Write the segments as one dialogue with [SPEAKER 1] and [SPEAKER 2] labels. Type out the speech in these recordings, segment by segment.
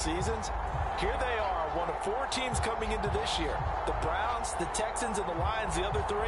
[SPEAKER 1] seasons. Here they are, one of 4 teams coming into this year. The Browns, the Texans, and the Lions, the other 3,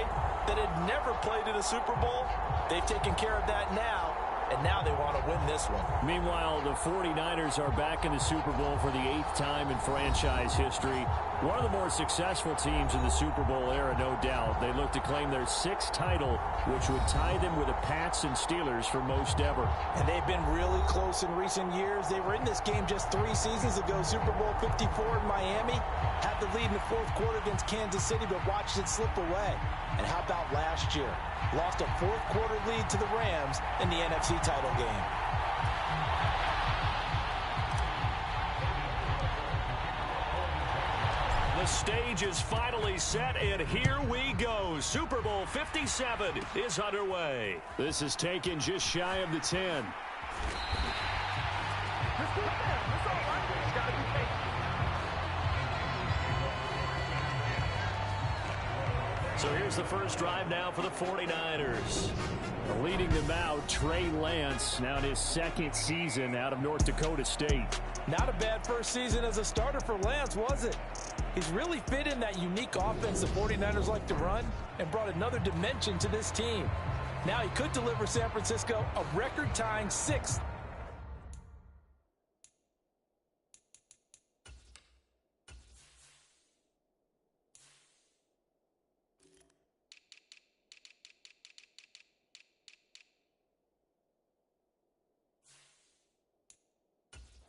[SPEAKER 1] that had never played in a Super Bowl. They've taken care of that now, and now they want to win this one.
[SPEAKER 2] Meanwhile, the 49ers are back in the Super Bowl for the 8th time in franchise history. One of the more successful teams in the Super Bowl era, no doubt. They look to claim their 6th title, which would tie them with the Pats and Steelers for most ever.
[SPEAKER 1] And they've been really close in recent years. They were in this game just 3 seasons ago, Super Bowl 54 in Miami. Had the lead in the 4th quarter against Kansas City, but watched it slip away. And how about last year? Lost a 4th quarter lead to the Rams in the NFC title game.
[SPEAKER 2] The stage is finally set, and here we go. Super Bowl 57 is underway. This is taken just shy of the 10. So here's the first drive now for the 49ers. Leading them out, Trey Lance, now in his 2nd season out of North Dakota State.
[SPEAKER 1] Not a bad first season as a starter for Lance, was it? He's really fit in that unique offense the 49ers like to run and brought another dimension to this team. Now he could deliver San Francisco a record-tying 6th.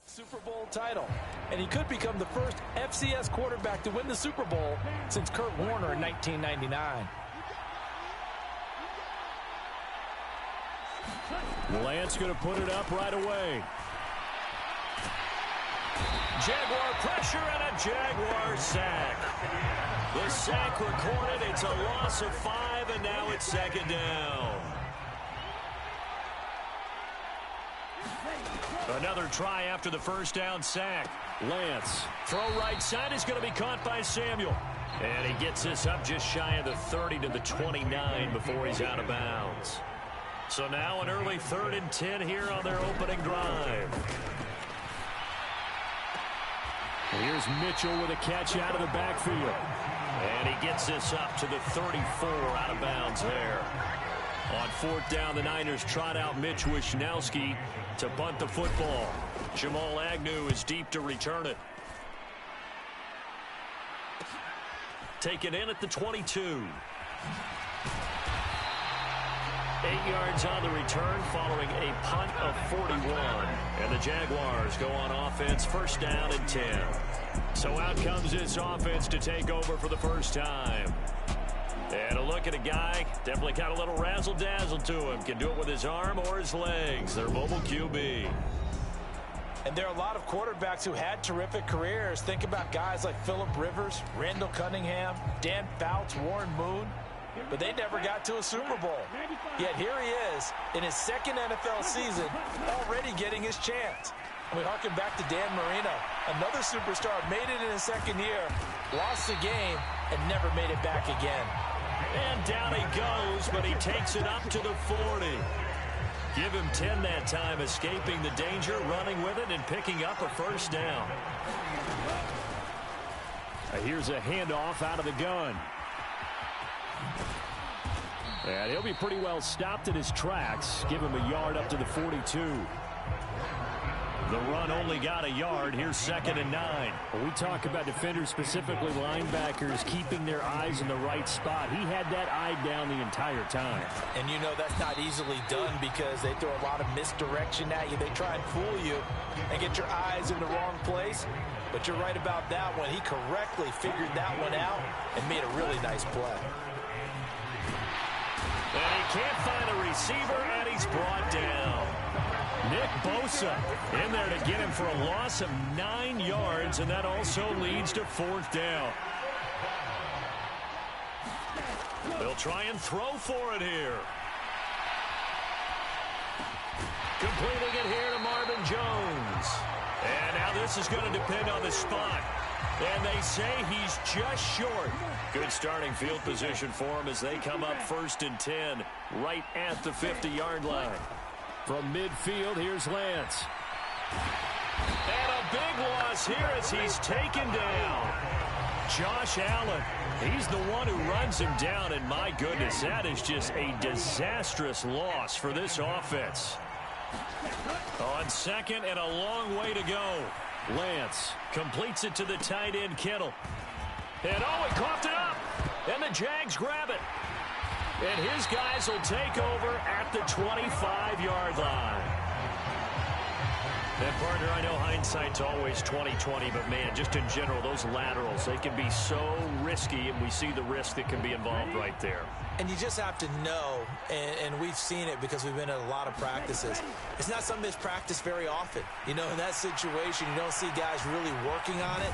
[SPEAKER 1] Super Bowl title, and he could become the first FCS quarterback to win the Super Bowl since Kurt Warner in 1999.
[SPEAKER 2] Lance going to put it up right away. Jaguar pressure and a Jaguar sack. The sack recorded. It's a loss of 5, and now it's 2nd down. Another try after the first down sack. Lance, throw right side is going to be caught by Samuel. And he gets this up just shy of the 30 to the 29 before he's out of bounds. So now an early 3rd and 10 here on their opening drive. Here's Mitchell with a catch out of the backfield. And he gets this up to the 34 out of bounds there. On 4th down, the Niners trot out Mitch Wishnowski to punt the football. Jamal Agnew is deep to return it. Taken in at the 22. 8 yards on the return following a punt of 41. And the Jaguars go on offense, 1st down and 10. So out comes this offense to take over for the first time. And a look at a guy, definitely got a little razzle-dazzle to him. Can do it with his arm or his legs. Their mobile QB.
[SPEAKER 1] And there are a lot of quarterbacks who had terrific careers. Think about guys like Phillip Rivers, Randall Cunningham, Dan Fouts, Warren Moon. But they never got to a Super Bowl. Yet here he is in his 2nd NFL season, already getting his chance. And we harken back to Dan Marino. Another superstar made it in his 2nd year, lost the game, and never made it back again.
[SPEAKER 2] And down he goes, but he takes it up to the 40. Give him 10 that time, escaping the danger, running with it, and picking up a 1st down. Here's a handoff out of the gun. And he'll be pretty well stopped in his tracks. Give him a yard up to the 42. The run only got a yard. Here's 2nd and 9. When we talk about defenders, specifically linebackers, keeping their eyes in the right spot. He had that eye down the entire time.
[SPEAKER 1] And you know that's not easily done because they throw a lot of misdirection at you. They try and fool you and get your eyes in the wrong place. But you're right about that one. He correctly figured that one out and made a really nice play.
[SPEAKER 2] And he can't find a receiver, and he's brought down. Nick Bosa in there to get him for a loss of 9 yards, and that also leads to 4th down. They'll try and throw for it here. Completing it here to Marvin Jones. And now this is going to depend on the spot. And they say he's just short. Good starting field position for him as they come up 1st and 10 right at the 50-yard line. From midfield, here's Lance. And a big loss here as he's taken down. Josh Allen, he's the one who runs him down, and my goodness, that is just a disastrous loss for this offense. On second and a long way to go. Lance completes it to the tight end, Kittle. And oh, he coughed it up. And the Jags grab it. And his guys will take over at the 25-yard line. And, partner, I know hindsight's always 20/20, but, man, just in general, those laterals, they can be so risky, and we see the risk that can be involved right there.
[SPEAKER 1] And you just have to know, and we've seen it because we've been at a lot of practices. It's not something that's practiced very often. You know, in that situation, you don't see guys really working on it.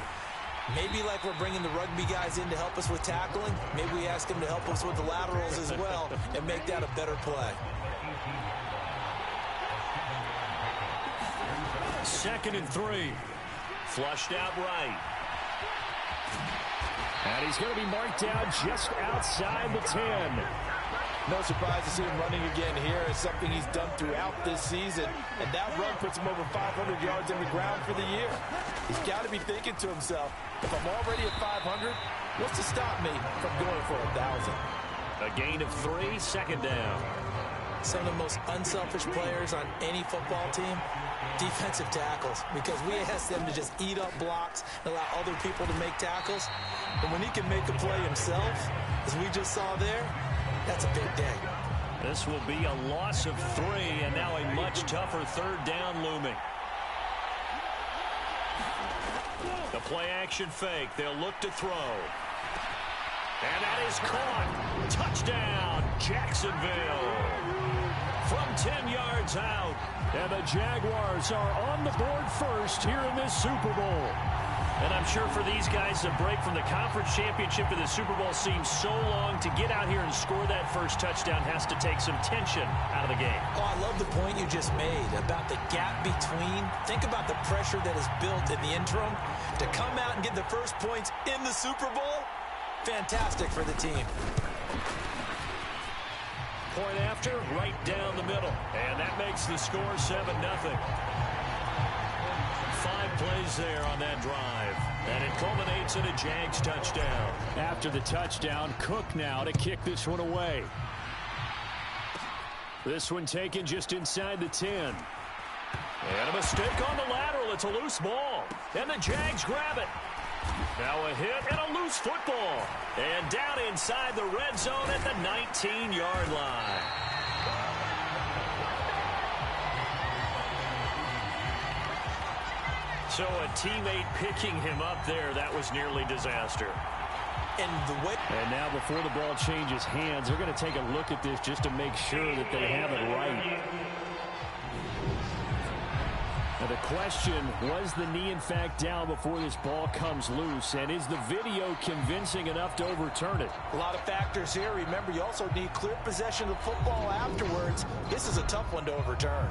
[SPEAKER 1] Maybe like we're bringing the rugby guys in to help us with tackling, maybe we ask them to help us with the laterals as well and make that a better play.
[SPEAKER 2] Second and 3. Flushed out right. And he's going to be marked down just outside the 10.
[SPEAKER 1] No surprise to see him running again here. It's something he's done throughout this season. And that run puts him over 500 yards on the ground for the year. He's got to be thinking to himself, if I'm already at 500, what's to stop me from going for 1,000?
[SPEAKER 2] A gain of 3, second down.
[SPEAKER 1] Some of the most unselfish players on any football team, defensive tackles, because we ask them to just eat up blocks and allow other people to make tackles. And when he can make a play himself, as we just saw there, that's a big day.
[SPEAKER 2] This will be a loss of 3, and now a much tougher third down looming. The play-action fake. They'll look to throw. And that is caught. Touchdown, Jacksonville. From 10 yards out. And the Jaguars are on the board first here in this Super Bowl. And I'm sure for these guys, the break from the conference championship to the Super Bowl seems so long. To get out here and score that first touchdown has to take some tension out of the game.
[SPEAKER 1] Oh, I love the point you just made about the gap between. Think about the pressure that is built in the interim. To come out and get the first points in the Super Bowl, fantastic for the team.
[SPEAKER 2] Point after, right down the middle. And that makes the score 7-0. 5 plays there on that drive. And it culminates in a Jags touchdown. After the touchdown, Cook now to kick this one away. This one taken just inside the 10. And a mistake on the lateral. It's a loose ball. And the Jags grab it. Now a hit and a loose football. And down inside the red zone at the 19-yard line. So a teammate picking him up there, that was nearly disaster.
[SPEAKER 3] And now before the ball changes hands, they're going to take a look at this just to make sure that they have it right. Now the question, was the knee in fact down before this ball comes loose? And is the video convincing enough to overturn it?
[SPEAKER 1] A lot of factors here. Remember, you also need clear possession of the football afterwards. This is a tough one to overturn.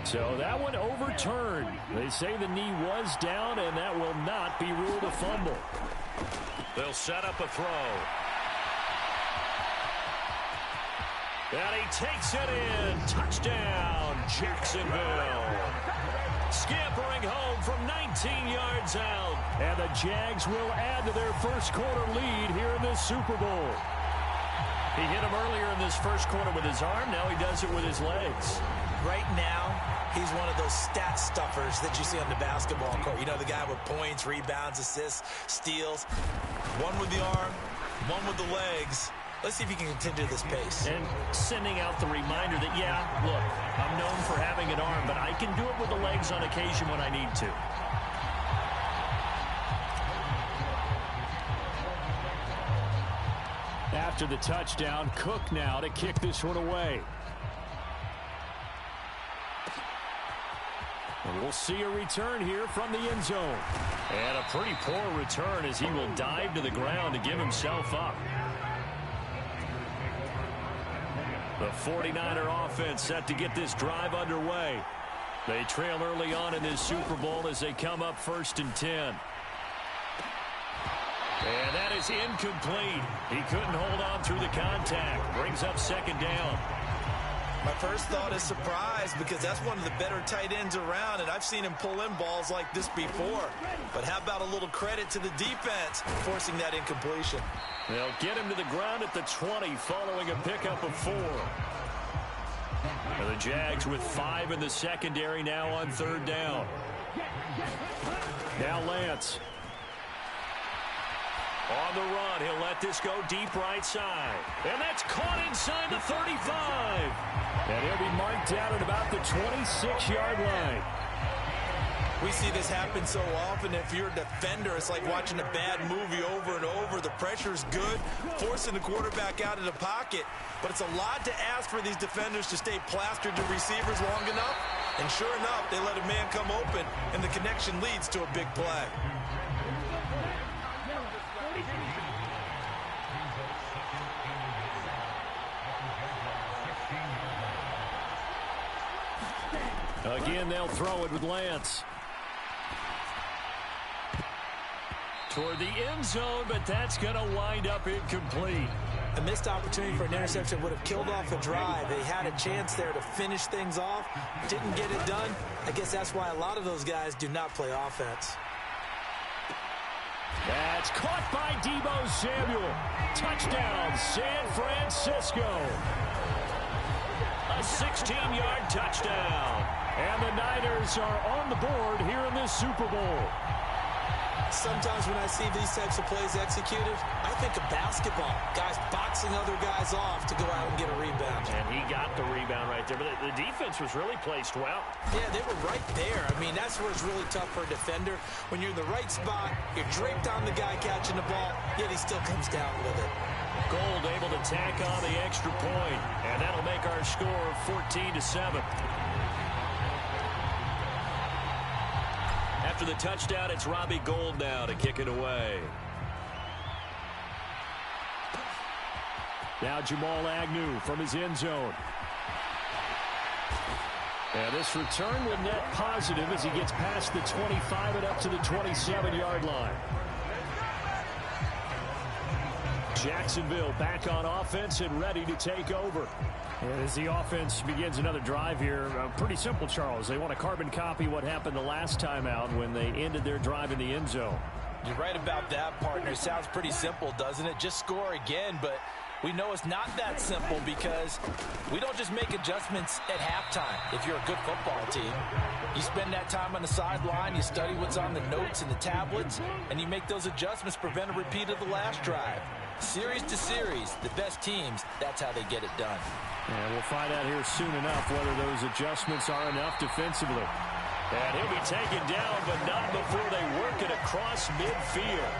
[SPEAKER 3] So that one overturned. They say the knee was down, and that will not be ruled a fumble.
[SPEAKER 2] They'll set up a throw. And he takes it in. Touchdown, Jacksonville. Scampering home from 19 yards out.
[SPEAKER 3] And the Jags will add to their first quarter lead here in this Super Bowl.
[SPEAKER 2] He hit him earlier in this first quarter with his arm. Now he does it with his legs.
[SPEAKER 1] Right now, he's one of those stat stuffers that you see on the basketball court. You know, the guy with points, rebounds, assists, steals. One with the arm, one with the legs. Let's see if he can continue this pace.
[SPEAKER 2] And sending out the reminder that, yeah, look, I'm known for having an arm, but I can do it with the legs on occasion when I need to.
[SPEAKER 3] After the touchdown, Cook now to kick this one away. And we'll see a return here from the end zone.
[SPEAKER 2] And a pretty poor return as he will dive to the ground to give himself up. The 49er offense set to get this drive underway. They trail early on in this Super Bowl as they come up 1st and 10. And that is incomplete. He couldn't hold on through the contact. Brings up second down.
[SPEAKER 1] My first thought is surprise because that's one of the better tight ends around, and I've seen him pull in balls like this before. But how about a little credit to the defense forcing that incompletion?
[SPEAKER 2] They'll get him to the ground at the 20 following a pickup of 4. And the Jags with 5 in the secondary now on third down. Now Lance. On the run, he'll let this go deep right side. And that's caught inside the 35.
[SPEAKER 3] And he'll be marked down at about the 26-yard line.
[SPEAKER 1] We see this happen so often. If you're a defender, it's like watching a bad movie over and over. The pressure's good, forcing the quarterback out of the pocket. But it's a lot to ask for these defenders to stay plastered to receivers long enough. And sure enough, they let a man come open, and the connection leads to a big play.
[SPEAKER 3] Again, they'll throw it with Lance.
[SPEAKER 2] Toward the end zone, but that's going to wind up incomplete.
[SPEAKER 1] A missed opportunity for an interception would have killed off a drive. They had a chance there to finish things off. Didn't get it done. I guess that's why a lot of those guys do not play offense.
[SPEAKER 3] That's caught by Deebo Samuel. Touchdown, San Francisco.
[SPEAKER 2] A 16-yard touchdown.
[SPEAKER 3] And the Niners are on the board here in this Super Bowl.
[SPEAKER 1] Sometimes when I see these types of plays executed, I think of basketball. Guys boxing other guys off to go out and get a rebound.
[SPEAKER 2] And he got the rebound right there. But the defense was really placed well.
[SPEAKER 1] Yeah, they were right there. I mean, that's where it's really tough for a defender. When you're in the right spot, you're draped on the guy catching the ball, yet he still comes down with it.
[SPEAKER 2] Gold able to tack on the extra point. And that'll make our score 14-7. After the touchdown, it's Robbie Gould now to kick it away.
[SPEAKER 3] Now Jamal Agnew from his end zone. And this return will net positive as he gets past the 25 and up to the 27-yard line. Jacksonville back on offense and ready to take over. And as the offense begins another drive here, pretty simple, Charles. They want to carbon copy what happened the last time out when they ended their drive in the end zone.
[SPEAKER 1] You're right about that, partner. It sounds pretty simple, doesn't it? Just score again, but we know it's not that simple because we don't just make adjustments at halftime. If you're a good football team, you spend that time on the sideline, you study what's on the notes and the tablets, and you make those adjustments, prevent a repeat of the last drive. Series to series, the best teams, that's how they get it done.
[SPEAKER 3] And we'll find out here soon enough whether those adjustments are enough defensively.
[SPEAKER 2] And he'll be taken down, but not before they work it across midfield.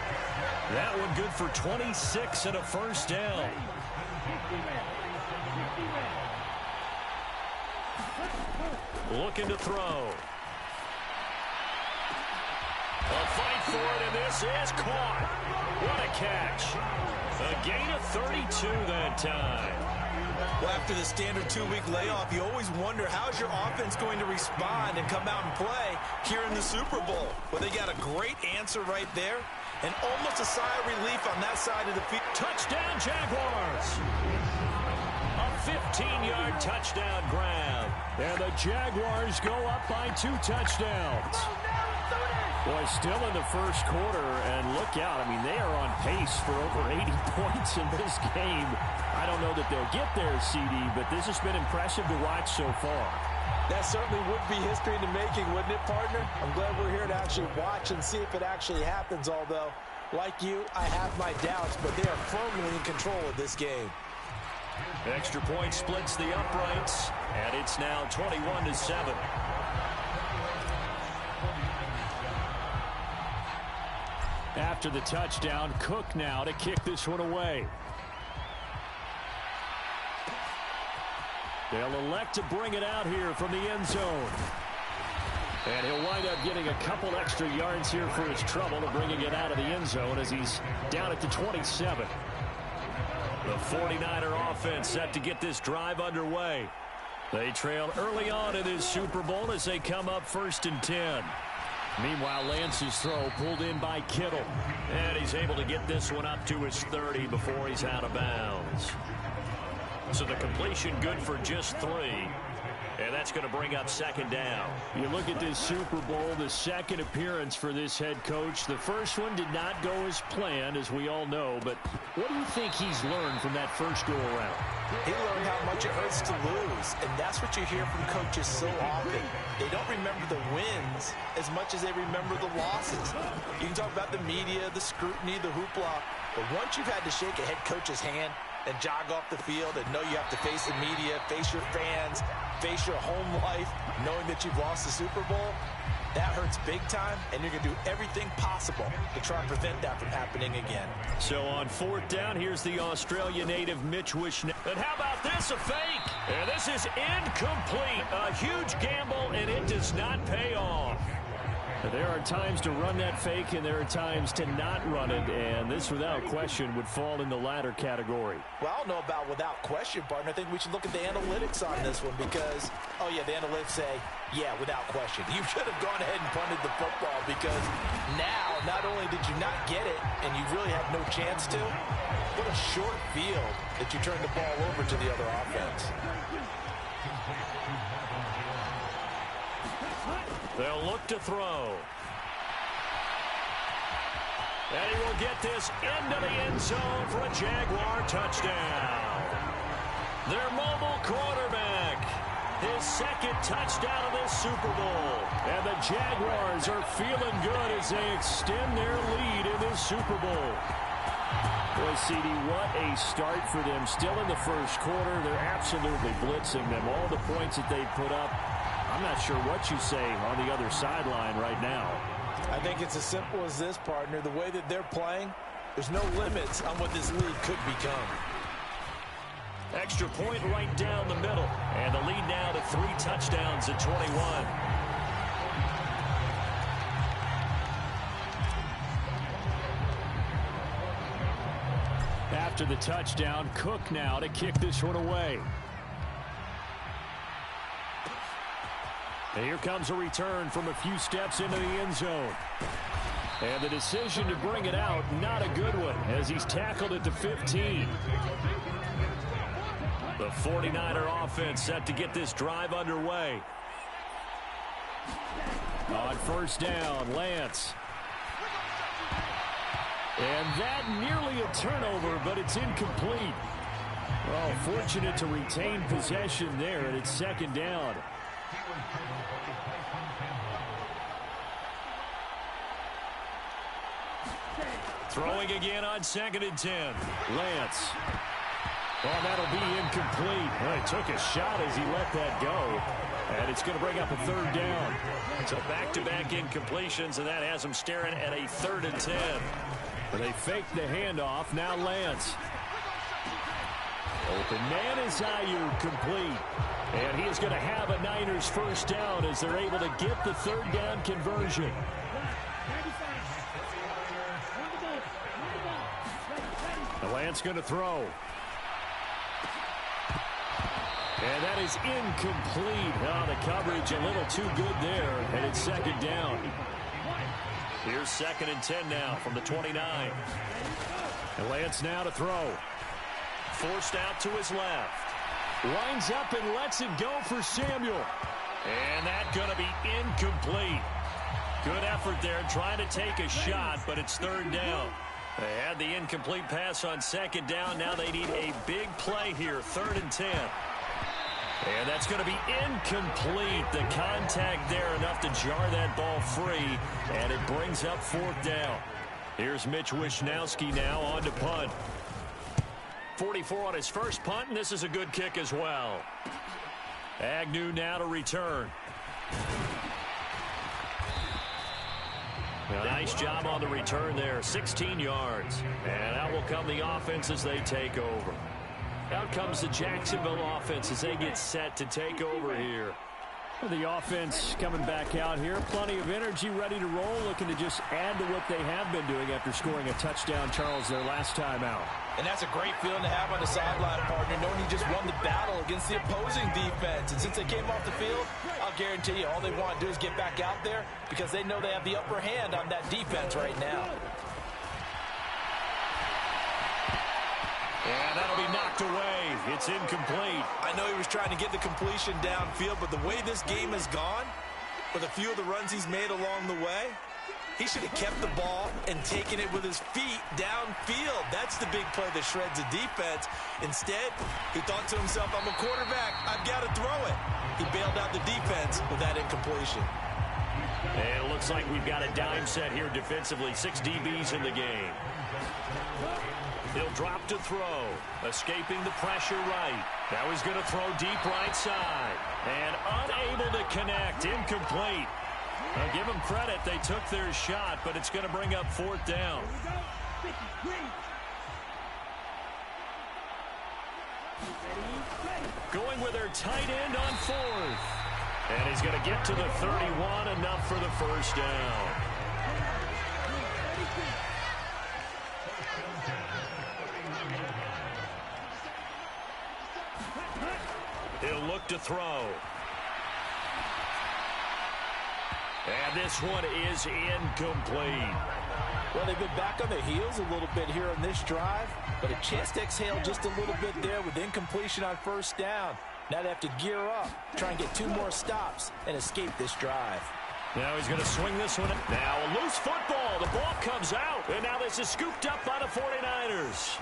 [SPEAKER 2] That one good for 26 and a first down. Looking to throw. A fight for it, and this is caught. What a catch. A gain of 32 that time.
[SPEAKER 1] Well, after the standard 2-week layoff, you always wonder how's your offense going to respond and come out and play here in the Super Bowl. Well, they got a great answer right there and almost a sigh of relief on that side of the field.
[SPEAKER 2] Touchdown, Jaguars. A 15-yard touchdown grab.
[SPEAKER 3] And the Jaguars go up by 2 touchdowns. Boy, still in the first quarter, and look out. I mean, they are on pace for over 80 points in this game. I don't know that they'll get there, CD, but this has been impressive to watch so far.
[SPEAKER 1] That certainly would be history in the making, wouldn't it, partner? I'm glad we're here to actually watch and see if it actually happens, although, like you, I have my doubts, but they are firmly in control of this game.
[SPEAKER 2] Extra point splits the uprights, and it's now 21-7.
[SPEAKER 3] After the touchdown, Cook now to kick this one away. They'll elect to bring it out here from the end zone. And he'll wind up getting a couple extra yards here for his trouble to bringing it out of the end zone as he's down at the 27. The 49er offense set to get this drive underway. They trail early on in this Super Bowl as they come up 1st and 10. Meanwhile, Lance's throw pulled in by Kittle.
[SPEAKER 2] And he's able to get this one up to his 30 before he's out of bounds. So the completion good for just 3. And that's going to bring up second down.
[SPEAKER 3] You look at this Super Bowl, the second appearance for this head coach. The first one did not go as planned, as we all know. But what do you think he's learned from that first go-around?
[SPEAKER 1] He learned how much it hurts to lose, and that's what you hear from coaches so often. They don't remember the wins as much as they remember the losses. You can talk about the media, the scrutiny, the hoopla, but once you've had to shake a head coach's hand and jog off the field and know you have to face the media, face your fans, face your home life, knowing that you've lost the Super Bowl, that hurts big time, and you're going to do everything possible to try and prevent that from happening again.
[SPEAKER 2] So on 4th down, here's the Australia native Mitch Wishnell. And how about this, a fake? And this is incomplete. A huge gamble, and it does not pay off.
[SPEAKER 3] There are times to run that fake, and there are times to not run it, and this, without question, would fall in the latter category.
[SPEAKER 1] Well, I don't know about without question, partner. I think we should look at the analytics on this one because, oh, yeah, the analytics say, yeah, without question. You should have gone ahead and punted the football because now, not only did you not get it, and you really had no chance to, what a short field that you turned the ball over to the other offense.
[SPEAKER 2] They'll look to throw. And he will get this into the end zone for a Jaguar touchdown. Their mobile quarterback, his second touchdown of this Super Bowl. And the Jaguars are feeling good as they extend their lead in this Super Bowl. Boy, CD, what a start for them. Still in the first quarter, they're absolutely blitzing them. All the points that they put up, I'm not sure what you say on the other sideline right now.
[SPEAKER 1] I think it's as simple as this, partner. The way that they're playing, there's no limits on what this league could become.
[SPEAKER 2] Extra point right down the middle. And the lead now to 3 touchdowns at 21.
[SPEAKER 3] After the touchdown, Cook now to kick this one away. And here comes a return from a few steps into the end zone. And the decision to bring it out, not a good one, as he's tackled at the 15.
[SPEAKER 2] The 49er offense set to get this drive underway.
[SPEAKER 3] On 1st down, Lance. And that nearly a turnover, but it's incomplete. Well, fortunate to retain possession there, and it's 2nd down.
[SPEAKER 2] Throwing again on 2nd and 10.
[SPEAKER 3] Lance. Oh, that'll be incomplete. Well, he took a shot as he let that go. And it's going to bring up a 3rd down.
[SPEAKER 2] So back-to-back incompletions, and that has them staring at a 3rd and 10.
[SPEAKER 3] But they faked the handoff. Now Lance. Open man is Ayuk, complete. And he is going to have a Niners 1st down as they're able to get the 3rd down conversion. Lance going to throw. And that is incomplete. Oh, the coverage a little too good there, and it's 2nd down.
[SPEAKER 2] Here's 2nd and 10 now from the 29.
[SPEAKER 3] And Lance now to throw.
[SPEAKER 2] Forced out to his left.
[SPEAKER 3] Lines up and lets it go for Samuel.
[SPEAKER 2] And that's going to be incomplete. Good effort there trying to take a shot, but it's 3rd down. They had the incomplete pass on 2nd down. Now they need a big play here, 3rd and 10. And that's going to be incomplete. The contact there enough to jar that ball free, and it brings up 4th down. Here's Mitch Wishnowski now on to punt. 44 on his first punt, and this is a good kick as well. Agnew now to return. A nice job on the return there, 16 yards. And out will come the offense as they take over. Out comes the Jacksonville offense as they get set to take over here.
[SPEAKER 3] The offense coming back out here. Plenty of energy, ready to roll, looking to just add to what they have been doing after scoring a touchdown, Charles, their last time out.
[SPEAKER 1] And that's a great feeling to have on the sideline, partner, knowing you just won the battle against the opposing defense. And since they came off the field, I'll guarantee you all they want to do is get back out there because they know they have the upper hand on that defense right now.
[SPEAKER 2] And that'll be knocked away. It's incomplete.
[SPEAKER 1] I know he was trying to get the completion downfield, but the way this game has gone, with a few of the runs he's made along the way, he should have kept the ball and taken it with his feet downfield. That's the big play that shreds the defense. Instead, he thought to himself, I'm a quarterback. I've got to throw it. He bailed out the defense with that incompletion.
[SPEAKER 2] And it looks like we've got a dime set here defensively. 6 DBs in the game. He'll drop to throw, escaping the pressure right. Now he's going to throw deep right side. And unable to connect, incomplete. Now give them credit, they took their shot, but it's going to bring up 4th down. Going with their tight end on 4th. And he's going to get to the 31, enough for the first down. He'll look to throw. And this one is incomplete.
[SPEAKER 1] Well, they've been back on their heels a little bit here on this drive, but a chance to exhale just a little bit there with incompletion on 1st down. Now they have to gear up, try and get 2 more stops, and escape this drive.
[SPEAKER 2] Now he's going to swing this one. Now a loose football. The ball comes out. And now this is scooped up by the 49ers.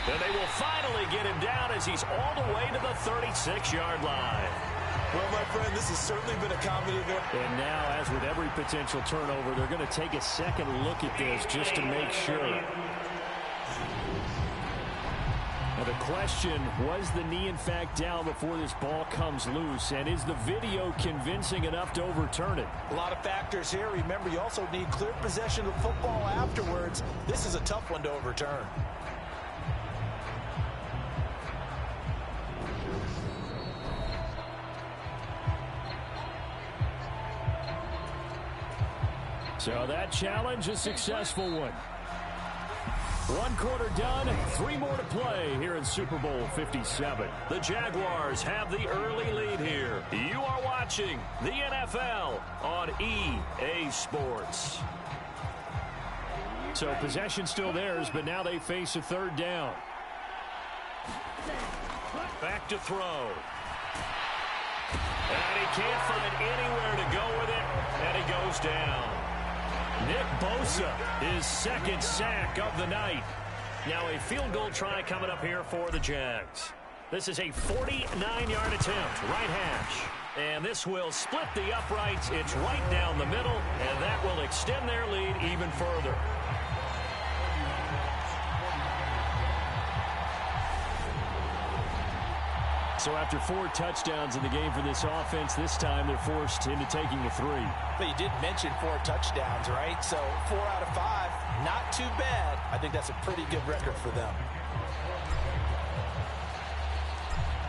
[SPEAKER 2] And they will finally get him down as he's all the way to the 36-yard line.
[SPEAKER 1] Well, my friend, this has certainly been accommodative.
[SPEAKER 3] And now, as with every potential turnover, they're going to take a second look at this just to make sure. Now the question, was the knee in fact down before this ball comes loose? And is the video convincing enough to overturn it?
[SPEAKER 1] A lot of factors here. Remember, you also need clear possession of the football afterwards. This is a tough one to overturn.
[SPEAKER 3] So that challenge, a successful one. 1 quarter done, 3 more to play here in Super Bowl 57.
[SPEAKER 2] The Jaguars have the early lead here. You are watching the NFL on EA Sports.
[SPEAKER 3] So possession still theirs, but now they face a 3rd down.
[SPEAKER 2] Back to throw. And he can't find anywhere to go with it, and he goes down. Nick Bosa, his 2nd sack of the night. Now a field goal try coming up here for the Jags. This is a 49-yard attempt, right hash. And this will split the uprights. It's right down the middle, and that will extend their lead even further.
[SPEAKER 3] So after 4 touchdowns in the game for this offense, this time they're forced into taking the 3.
[SPEAKER 1] But you did mention 4 touchdowns, right? So 4 out of 5, not too bad. I think that's a pretty good record for them.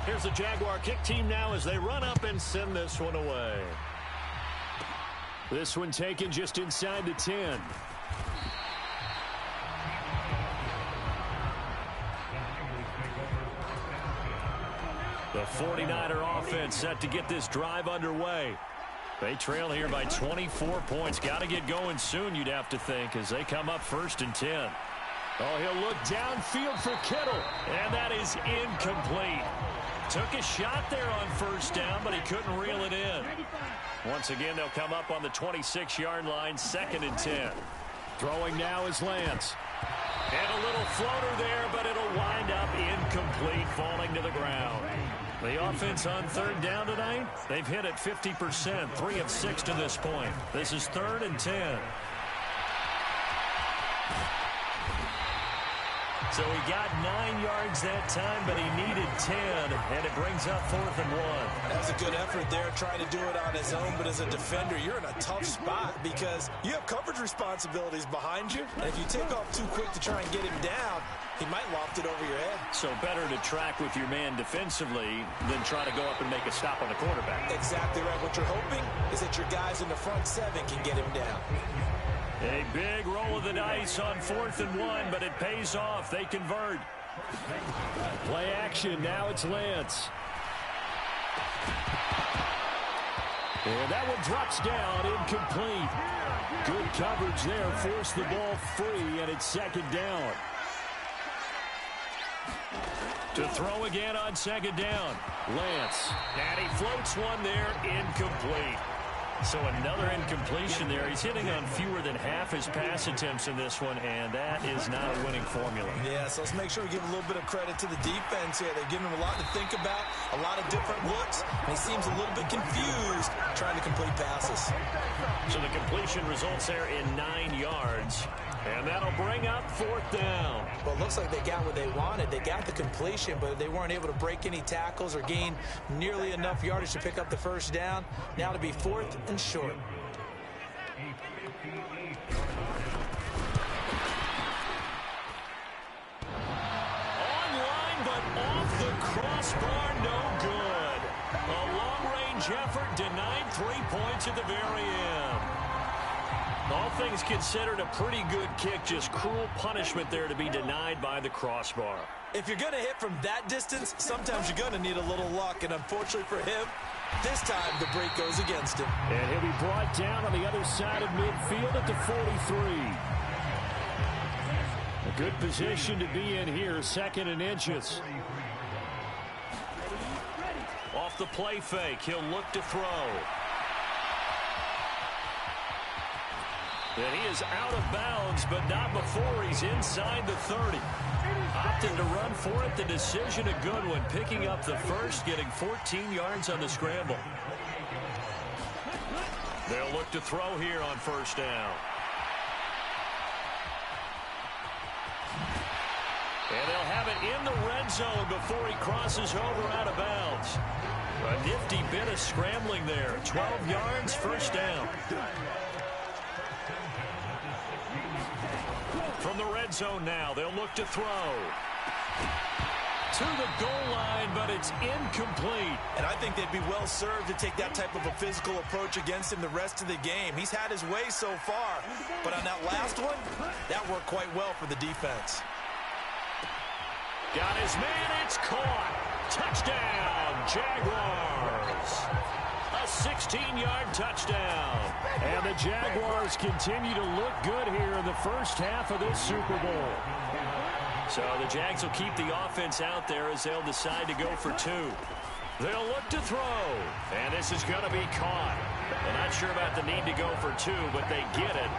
[SPEAKER 2] Here's the Jaguar kick team now as they run up and send this one away.
[SPEAKER 3] This one taken just inside the 10.
[SPEAKER 2] The 49er offense set to get this drive underway. They trail here by 24 points. Got to get going soon, you'd have to think, as they come up 1st and 10.
[SPEAKER 3] Oh, he'll look downfield for Kittle.
[SPEAKER 2] And that is incomplete. Took a shot there on 1st down, but he couldn't reel it in. Once again, they'll come up on the 26-yard line, 2nd and 10.
[SPEAKER 3] Throwing now is Lance.
[SPEAKER 2] And a little floater there, but it'll wind up incomplete, falling to the ground. The offense on 3rd down tonight, they've hit it 50%, 3 of 6 to this point. This is 3rd and 10. So he got 9 yards that time, but he needed 10, and it brings up 4th and 1.
[SPEAKER 1] That's a good effort there, trying to do it on his own, but as a defender, you're in a tough spot because you have coverage responsibilities behind you, and if you take off too quick to try and get him down, He might loft it over your head.
[SPEAKER 2] So better to track with your man defensively than try to go up and make a stop on the quarterback.
[SPEAKER 1] Exactly right. What you're hoping is that your guys in the front seven can get him down.
[SPEAKER 2] A big roll of the dice on 4th and 1, but it pays off. They convert.
[SPEAKER 3] Play action. Now it's Lance. And that one drops down, incomplete. Good coverage there, forced the ball free, and it's 2nd down. To throw again on 2nd down, Lance.
[SPEAKER 2] And he floats one there, incomplete. So another incompletion there. He's hitting on fewer than half his pass attempts in this one, and that is not a winning formula.
[SPEAKER 1] Yeah, so let's make sure we give a little bit of credit to the defense here. They're giving him a lot to think about, a lot of different looks, and he seems a little bit confused trying to complete passes.
[SPEAKER 2] So the completion results there in 9 yards, and that'll bring up 4th down.
[SPEAKER 1] Well, it looks like they got what they wanted. They got the completion, but they weren't able to break any tackles or gain nearly enough yardage to pick up the 1st down. Now to be 4th and short.
[SPEAKER 2] Online, but off the crossbar, no good. A long-range effort denied 3 points at the very end. All things considered, a pretty good kick, just cruel punishment there to be denied by the crossbar.
[SPEAKER 1] If you're going to hit from that distance, sometimes you're going to need a little luck, and unfortunately for him, this time the break goes against him.
[SPEAKER 3] And he'll be brought down on the other side of midfield at the 43. A good position to be in here, 2nd and inches.
[SPEAKER 2] Off the play fake, he'll look to throw. And he is out of bounds, but not before he's inside the 30. Opted to run for it. The decision a good one. Picking up the 1st, getting 14 yards on the scramble. They'll look to throw here on 1st down. And they'll have it in the red zone before he crosses over out of bounds. A nifty bit of scrambling there. 12 yards, 1st down. From the red zone now, they'll look to throw. To the goal line, but it's incomplete.
[SPEAKER 1] And I think they'd be well served to take that type of a physical approach against him the rest of the game. He's had his way so far, but on that last one, that worked quite well for the defense.
[SPEAKER 2] Got his man, it's caught. Touchdown, Jaguars. A 16-yard touchdown.
[SPEAKER 3] And the Jaguars continue to look good here in the 1st half of this Super Bowl.
[SPEAKER 2] So the Jags will keep the offense out there as they'll decide to go for 2. They'll look to throw. And this is going to be caught. I'm not sure about the need to go for 2, but they get it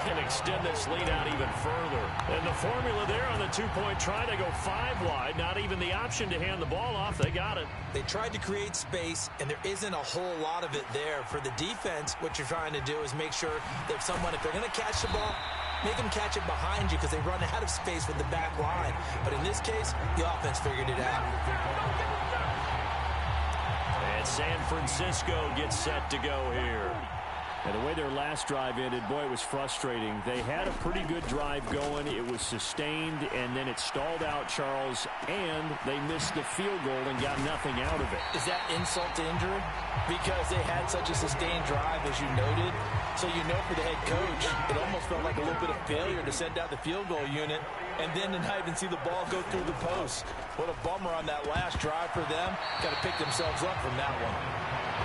[SPEAKER 2] and extend this lead out even further. And the formula there on the 2-point try to go 5 wide. Not even the option to hand the ball off. They got it.
[SPEAKER 1] They tried to create space, and there isn't a whole lot of it there. For the defense, what you're trying to do is make sure that if they're going to catch the ball, make them catch it behind you because they run out of space with the back line. But in this case, the offense figured it out.
[SPEAKER 2] And San Francisco gets set to go here.
[SPEAKER 3] And the way their last drive ended, boy, it was frustrating. They had a pretty good drive going. It was sustained, and then it stalled out, Charles, and they missed the field goal and got nothing out of it.
[SPEAKER 1] Is that insult to injury? Because they had such a sustained drive, as you noted. So you know for the head coach, it almost felt like a little bit of failure to send out the field goal unit and then to not even see the ball go through the post. What a bummer on that last drive for them. Got to pick themselves up from that one.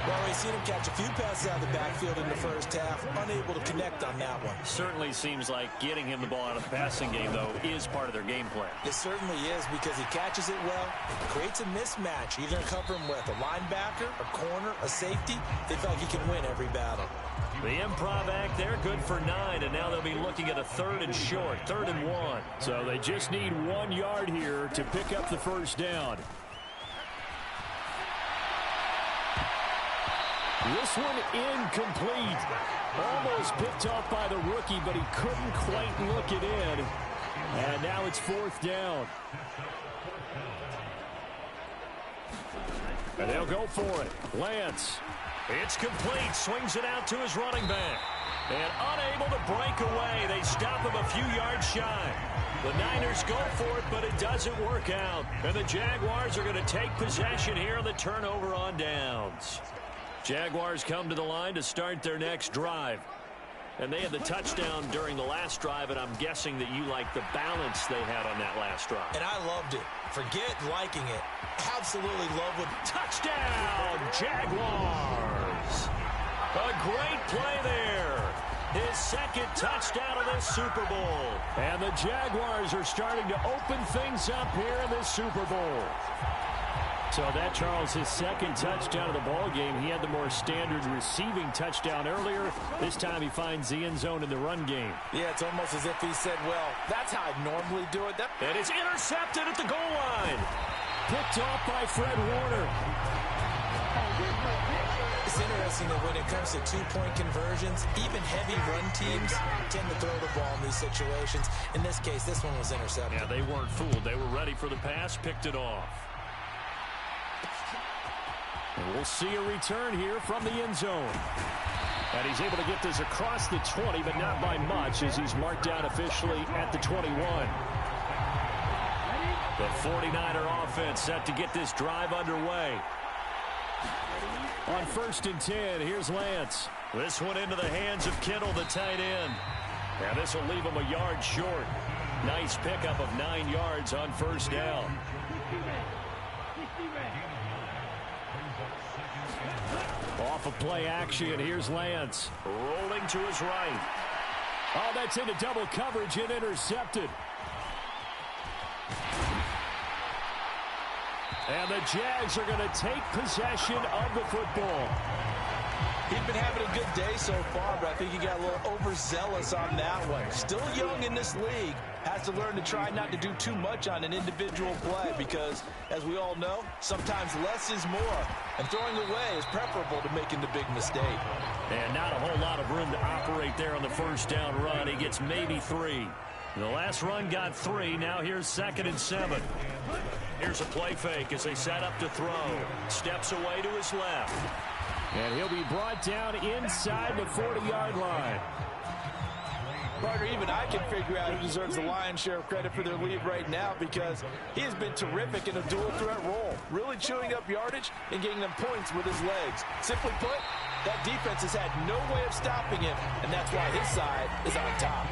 [SPEAKER 1] Well, we've seen him catch a few passes out of the backfield in the 1st half, unable to connect on that one.
[SPEAKER 2] Certainly seems like getting him the ball out of the passing game, though, is part of their game plan.
[SPEAKER 1] It certainly is because he catches it well, creates a mismatch. You're going to cover him with a linebacker, a corner, a safety. They feel like he can win every battle.
[SPEAKER 2] The improv act there, good for 9, and now they'll be looking at a 3rd and short, 3rd and 1.
[SPEAKER 3] So they just need 1 yard here to pick up the 1st down. This one incomplete. Almost picked off by the rookie, but he couldn't quite look it in. And now it's 4th down. And they'll go for it. Lance.
[SPEAKER 2] It's complete. Swings it out to his running back. And unable to break away. They stop him a few yards shy. The Niners go for it, but it doesn't work out. And the Jaguars are going to take possession here on the turnover on downs. Jaguars come to the line to start their next drive. And they had the touchdown during the last drive, and I'm guessing that you like the balance they had on that last drive.
[SPEAKER 1] And I loved it. Forget liking it. Absolutely love it.
[SPEAKER 2] Touchdown, Jaguars. A great play there. His second touchdown of this Super Bowl.
[SPEAKER 3] And the Jaguars are starting to open things up here in this Super Bowl. So that, Charles, his second touchdown of the ball game. He had the more standard receiving touchdown earlier. This time he finds the end zone in the run game.
[SPEAKER 1] Yeah, it's almost as if he said, well, that's how I normally do it.
[SPEAKER 2] And it's intercepted at the goal line.
[SPEAKER 3] Picked off by Fred Warner.
[SPEAKER 1] It's interesting that when it comes to two-point conversions, even heavy run teams tend to throw the ball in these situations. In this case, this one was intercepted.
[SPEAKER 2] Yeah, they weren't fooled. They were ready for the pass, picked it off. And we'll see a return here from the end zone. And he's able to get this across the 20, but not by much, as he's marked down officially at the 21. The 49er offense set to get this drive underway. On 1st and 10, here's Lance. This one into the hands of Kittle, the tight end. And this will leave him a yard short. Nice pickup of 9 yards on 1st down. Off of play action, here's Lance. Rolling to his right.
[SPEAKER 3] Oh, that's into double coverage and intercepted. And the Jags are going to take possession of the football.
[SPEAKER 1] He's been having a good day so far, but I think he got a little overzealous on that one. Still young in this league. Has to learn to try not to do too much on an individual play because, as we all know, sometimes less is more. And throwing away is preferable to making the big mistake.
[SPEAKER 2] And not a whole lot of room to operate there on the 1st down run. He gets maybe 3. The last run got 3. Now here's 2nd and 7. Here's a play fake as they set up to throw. Steps away to his left.
[SPEAKER 3] And he'll be brought down inside the 40-yard line.
[SPEAKER 1] Partner, even I can figure out who deserves the lion's share of credit for their lead right now because he has been terrific in a dual threat role, really chewing up yardage and getting them points with his legs. Simply put, that defense has had no way of stopping him, and that's why his side is on top.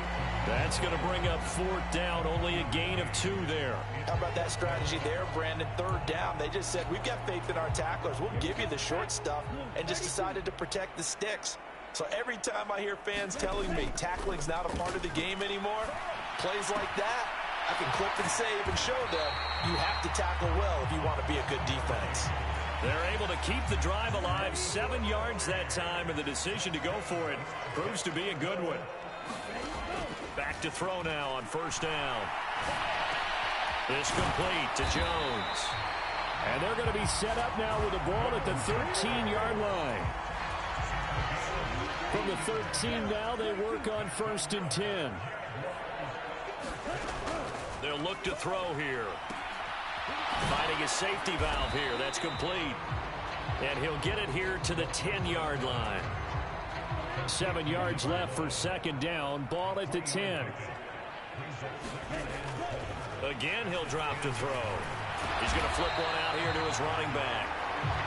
[SPEAKER 2] That's going to bring up 4th down, only a gain of 2 there.
[SPEAKER 1] How about that strategy there, Brandon? 3rd down, they just said, we've got faith in our tacklers. We'll give you the short stuff, and just decided to protect the sticks. So every time I hear fans telling me tackling's not a part of the game anymore, plays like that, I can clip and save and show them you have to tackle well if you want to be a good defense.
[SPEAKER 2] They're able to keep the drive alive, 7 yards that time, and the decision to go for it proves to be a good one. Back to throw now on 1st down. This complete to Jones.
[SPEAKER 3] And they're going to be set up now with the ball at the 13-yard line. From the 13 now, they work on 1st and 10.
[SPEAKER 2] They'll look to throw here. Finding a safety valve here. That's complete. And he'll get it here to the 10-yard line.
[SPEAKER 3] 7 yards left for 2nd down. Ball at the 10.
[SPEAKER 2] Again, he'll drop to throw. He's going to flip one out here to his running back.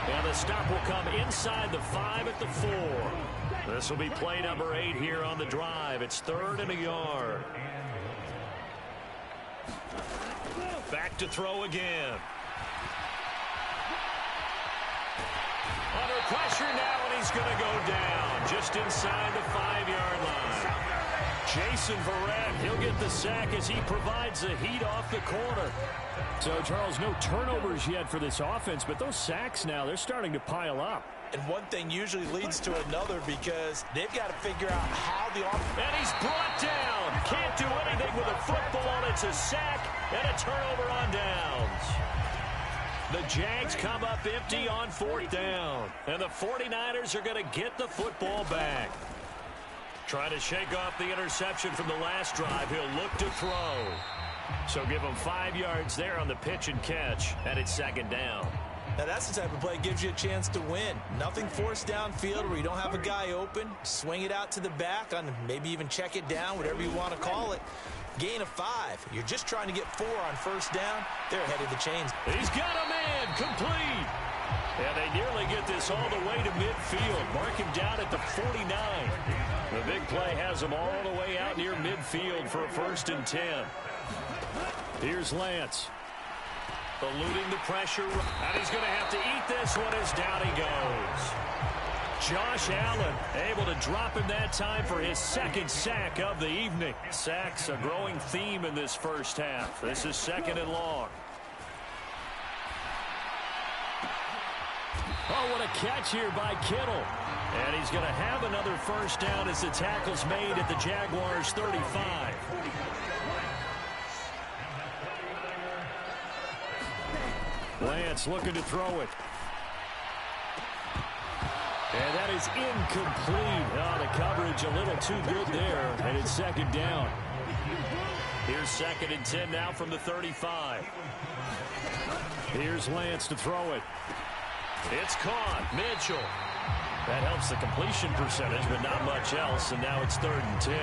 [SPEAKER 2] And the stop will come inside the 5 at the 4. This will be play number 8 here on the drive. It's 3rd and a yard. Back to throw again. Under pressure now, and he's going to go down just inside the 5-yard line. Jason Verrett, he'll get the sack as he provides the heat off the corner.
[SPEAKER 3] So, Charles, no turnovers yet for this offense, but those sacks now, they're starting to pile up.
[SPEAKER 1] And one thing usually leads to another because they've got to figure out how the offense...
[SPEAKER 2] And he's brought down. Can't do anything with a football. It's a sack and a turnover on downs. The Jags come up empty on 4th down. And the 49ers are going to get the football back. Trying to shake off the interception from the last drive. He'll look to throw. So give him 5 yards there on the pitch and catch. And it's 2nd down.
[SPEAKER 1] Now, that's the type of play that gives you a chance to win. Nothing forced downfield where you don't have a guy open. Swing it out to the back, on maybe even check it down, whatever you want to call it. Gain of 5. You're just trying to get 4 on first down. They're ahead of the chains.
[SPEAKER 2] He's got a man complete. And they nearly get this all the way to midfield. Mark him down at the 49. The big play has him all the way out near midfield for a 1st and 10. Here's Lance. Eluding the pressure. And he's going to have to eat this one as down he goes. Josh Allen able to drop him that time for his 2nd sack of the evening. Sacks a growing theme in this first half. This is 2nd and long. Oh, what a catch here by Kittle. And he's going to have another 1st down as the tackle's made at the Jaguars' 35. Lance looking to throw it. And that is incomplete. Oh, the coverage a little too good there. And it's 2nd down. Here's 2nd and 10 now from the 35. Here's Lance to throw it. It's caught. Mitchell. That helps the completion percentage, but not much else. And now it's 3rd and 10.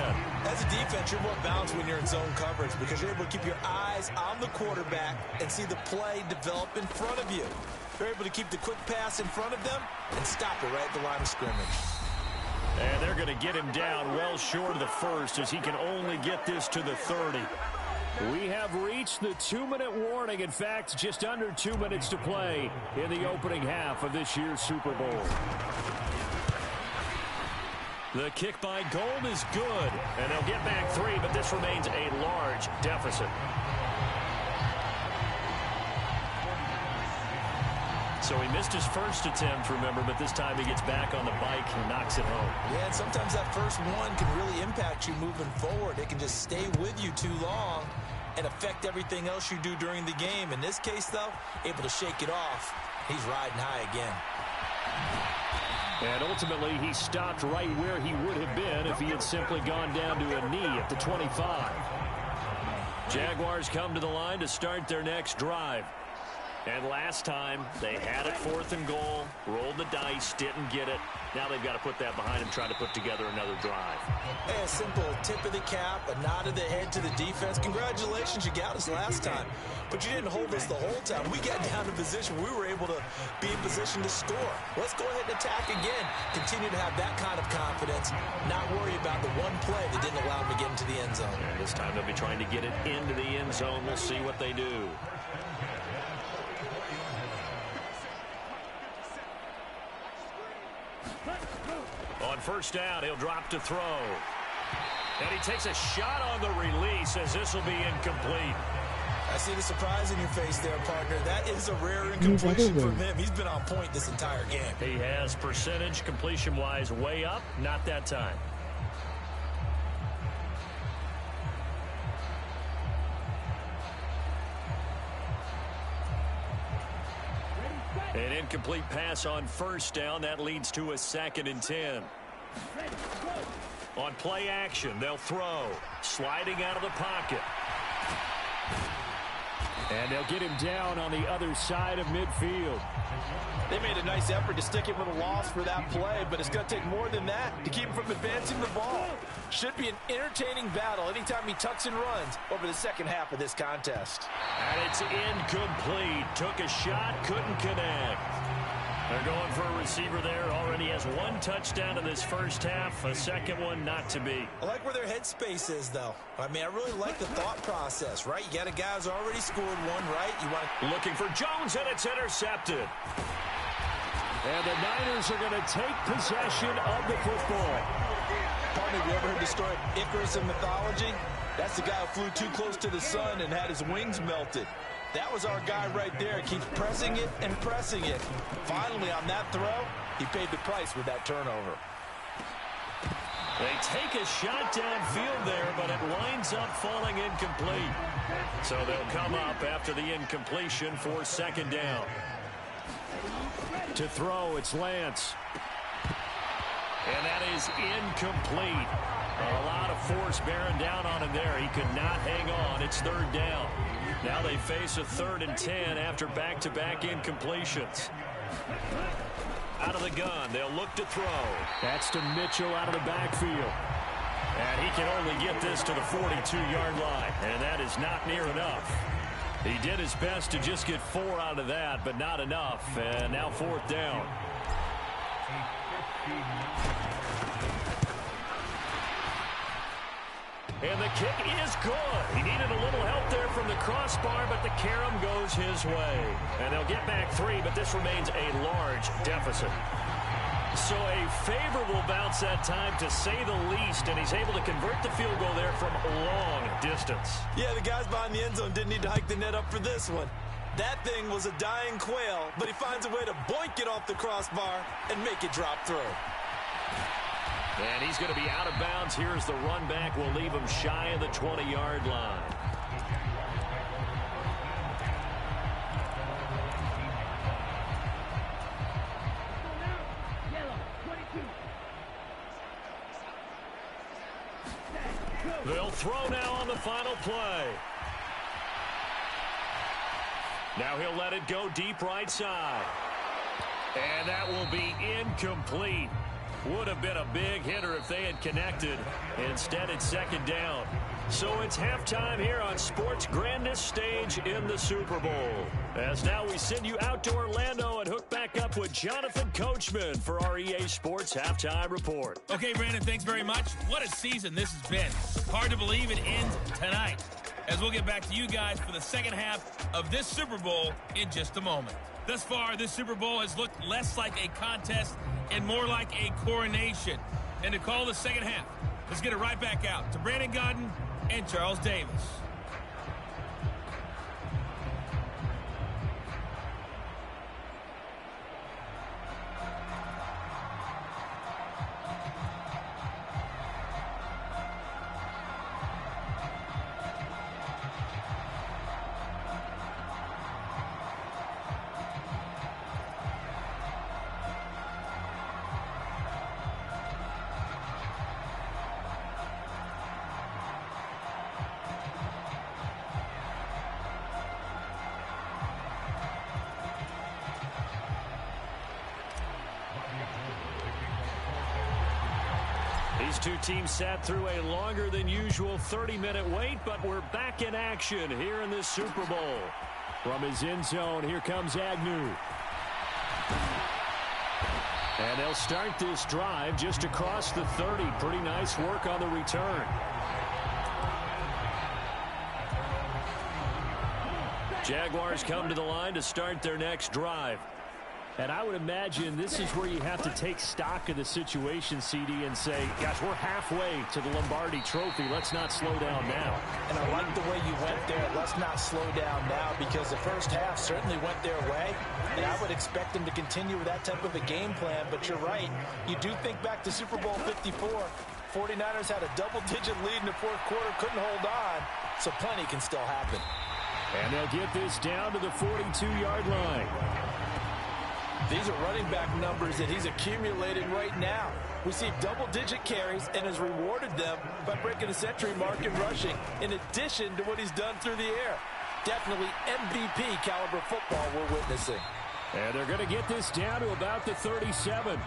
[SPEAKER 1] As a defense, you're more balanced when you're in zone coverage because you're able to keep your eyes on the quarterback and see the play develop in front of you. You're able to keep the quick pass in front of them and stop it right at the line of scrimmage.
[SPEAKER 2] And they're going to get him down well short of the 1st as he can only get this to the 30. We have reached the 2-minute warning. In fact, just under 2 minutes to play in the opening half of this year's Super Bowl. The kick by Gold is good, and they'll get back 3, but this remains a large deficit. So he missed his 1st attempt, remember, but this time he gets back on the bike and knocks it home.
[SPEAKER 1] Yeah, and sometimes that first one can really impact you moving forward. It can just stay with you too long and affect everything else you do during the game. In this case, though, able to shake it off. He's riding high again.
[SPEAKER 2] And ultimately, he stopped right where he would have been if he had simply gone down to a knee at the 25. Jaguars come to the line to start their next drive. And last time, they had it 4th and goal, rolled the dice, didn't get it. Now they've got to put that behind them, trying to put together another drive.
[SPEAKER 1] Hey, a simple tip of the cap, a nod of the head to the defense. Congratulations, you got us last time. But you didn't hold us the whole time. We got down to position. We were able to be in position to score. Let's go ahead and attack again. Continue to have that kind of confidence. Not worry about the one play that didn't allow them to get into the end zone.
[SPEAKER 2] And this time they'll be trying to get it into the end zone. We'll see what they do. On 1st down, he'll drop to throw. And he takes a shot on the release as this will be incomplete.
[SPEAKER 1] I see the surprise in your face there, partner. That is a rare incompletion from him. He's been on point this entire game.
[SPEAKER 2] He has percentage completion-wise way up, not that time. An incomplete pass on 1st down. That leads to a 2nd and 10. On play action, they'll throw. Sliding out of the pocket. And they'll get him down on the other side of midfield.
[SPEAKER 1] They made a nice effort to stick him with a loss for that play, but it's going to take more than that to keep him from advancing the ball. Should be an entertaining battle anytime he tucks and runs over the second half of this contest.
[SPEAKER 2] And it's incomplete. Took a shot, couldn't connect. They're going for a receiver there. Already has 1 touchdown in this first half. A second one not to be.
[SPEAKER 1] I like where their headspace is, though. I mean, I really like the thought process, right? You got a guy who's already scored one, right? You want to...
[SPEAKER 2] Looking for Jones, and it's intercepted. And the Niners are going to take possession of the football.
[SPEAKER 1] Partner, have you ever heard the story of Icarus in mythology? That's the guy who flew too close to the sun and had his wings melted. That was our guy right there. He keeps pressing it and pressing it. Finally, on that throw, he paid the price with that turnover.
[SPEAKER 2] They take a shot downfield there, but it winds up falling incomplete. So they'll come up after the incompletion for 2nd down. To throw, it's Lance. And that is incomplete. A lot of force bearing down on him there. He could not hang on. It's third down. Now they face a 3rd and 10 after back-to-back incompletions. Out of the gun, they'll look to throw.
[SPEAKER 3] That's to Mitchell out of the backfield.
[SPEAKER 2] And he can only get this to the 42-yard line, and that is not near enough. He did his best to just get 4 out of that, but not enough. And now 4th down. And the kick is good. He needed a little help there from the crossbar, but the carom goes his way. And they'll get back 3, but this remains a large deficit. So a favorable bounce that time, to say the least, and he's able to convert the field goal there from long distance.
[SPEAKER 1] Yeah, the guys behind the end zone didn't need to hike the net up for this one. That thing was a dying quail, but he finds a way to boink it off the crossbar and make it drop through.
[SPEAKER 2] And he's going to be out of bounds. Here's the run back. We'll leave him shy of the 20-yard line. They'll throw now on the final play. Now he'll let it go deep right side. And that will be incomplete. Would have been a big hitter if they had connected. Instead, it's 2nd down. So it's halftime here on sports' grandest stage in the Super Bowl. As now we send you out to Orlando and hook back up with Jonathan Coachman for our EA Sports Halftime Report.
[SPEAKER 4] Okay, Brandon, thanks very much. What a season this has been. Hard to believe it ends tonight, as we'll get back to you guys for the second half of this Super Bowl in just a moment. Thus far, this Super Bowl has looked less like a contest and more like a coronation. And to call the second half, let's get it right back out to Brandon Godden and Charles Davis.
[SPEAKER 2] These two teams sat through a longer than usual 30-minute wait, but we're back in action here in this Super Bowl.
[SPEAKER 3] From his end zone, here comes Agnew.
[SPEAKER 2] And they'll start this drive just across the 30. Pretty nice work on the return. Jaguars come to the line to start their next drive.
[SPEAKER 3] And I would imagine this is where you have to take stock of the situation, CD, and say, gosh, we're halfway to the Lombardi Trophy. Let's not slow down now.
[SPEAKER 1] And I like the way you went there. Let's not slow down now, because the first half certainly went their way. And I would expect them to continue with that type of a game plan. But you're right. You do think back to Super Bowl 54. 49ers had a double-digit lead in the fourth quarter, couldn't hold on. So plenty can still happen.
[SPEAKER 3] And they'll get this down to the 42-yard line.
[SPEAKER 1] These are running back numbers that he's accumulating right now. We see double-digit carries and has rewarded them by breaking a century mark in rushing, in addition to what he's done through the air. Definitely MVP caliber football we're witnessing.
[SPEAKER 3] And they're going to get this down to about the 37.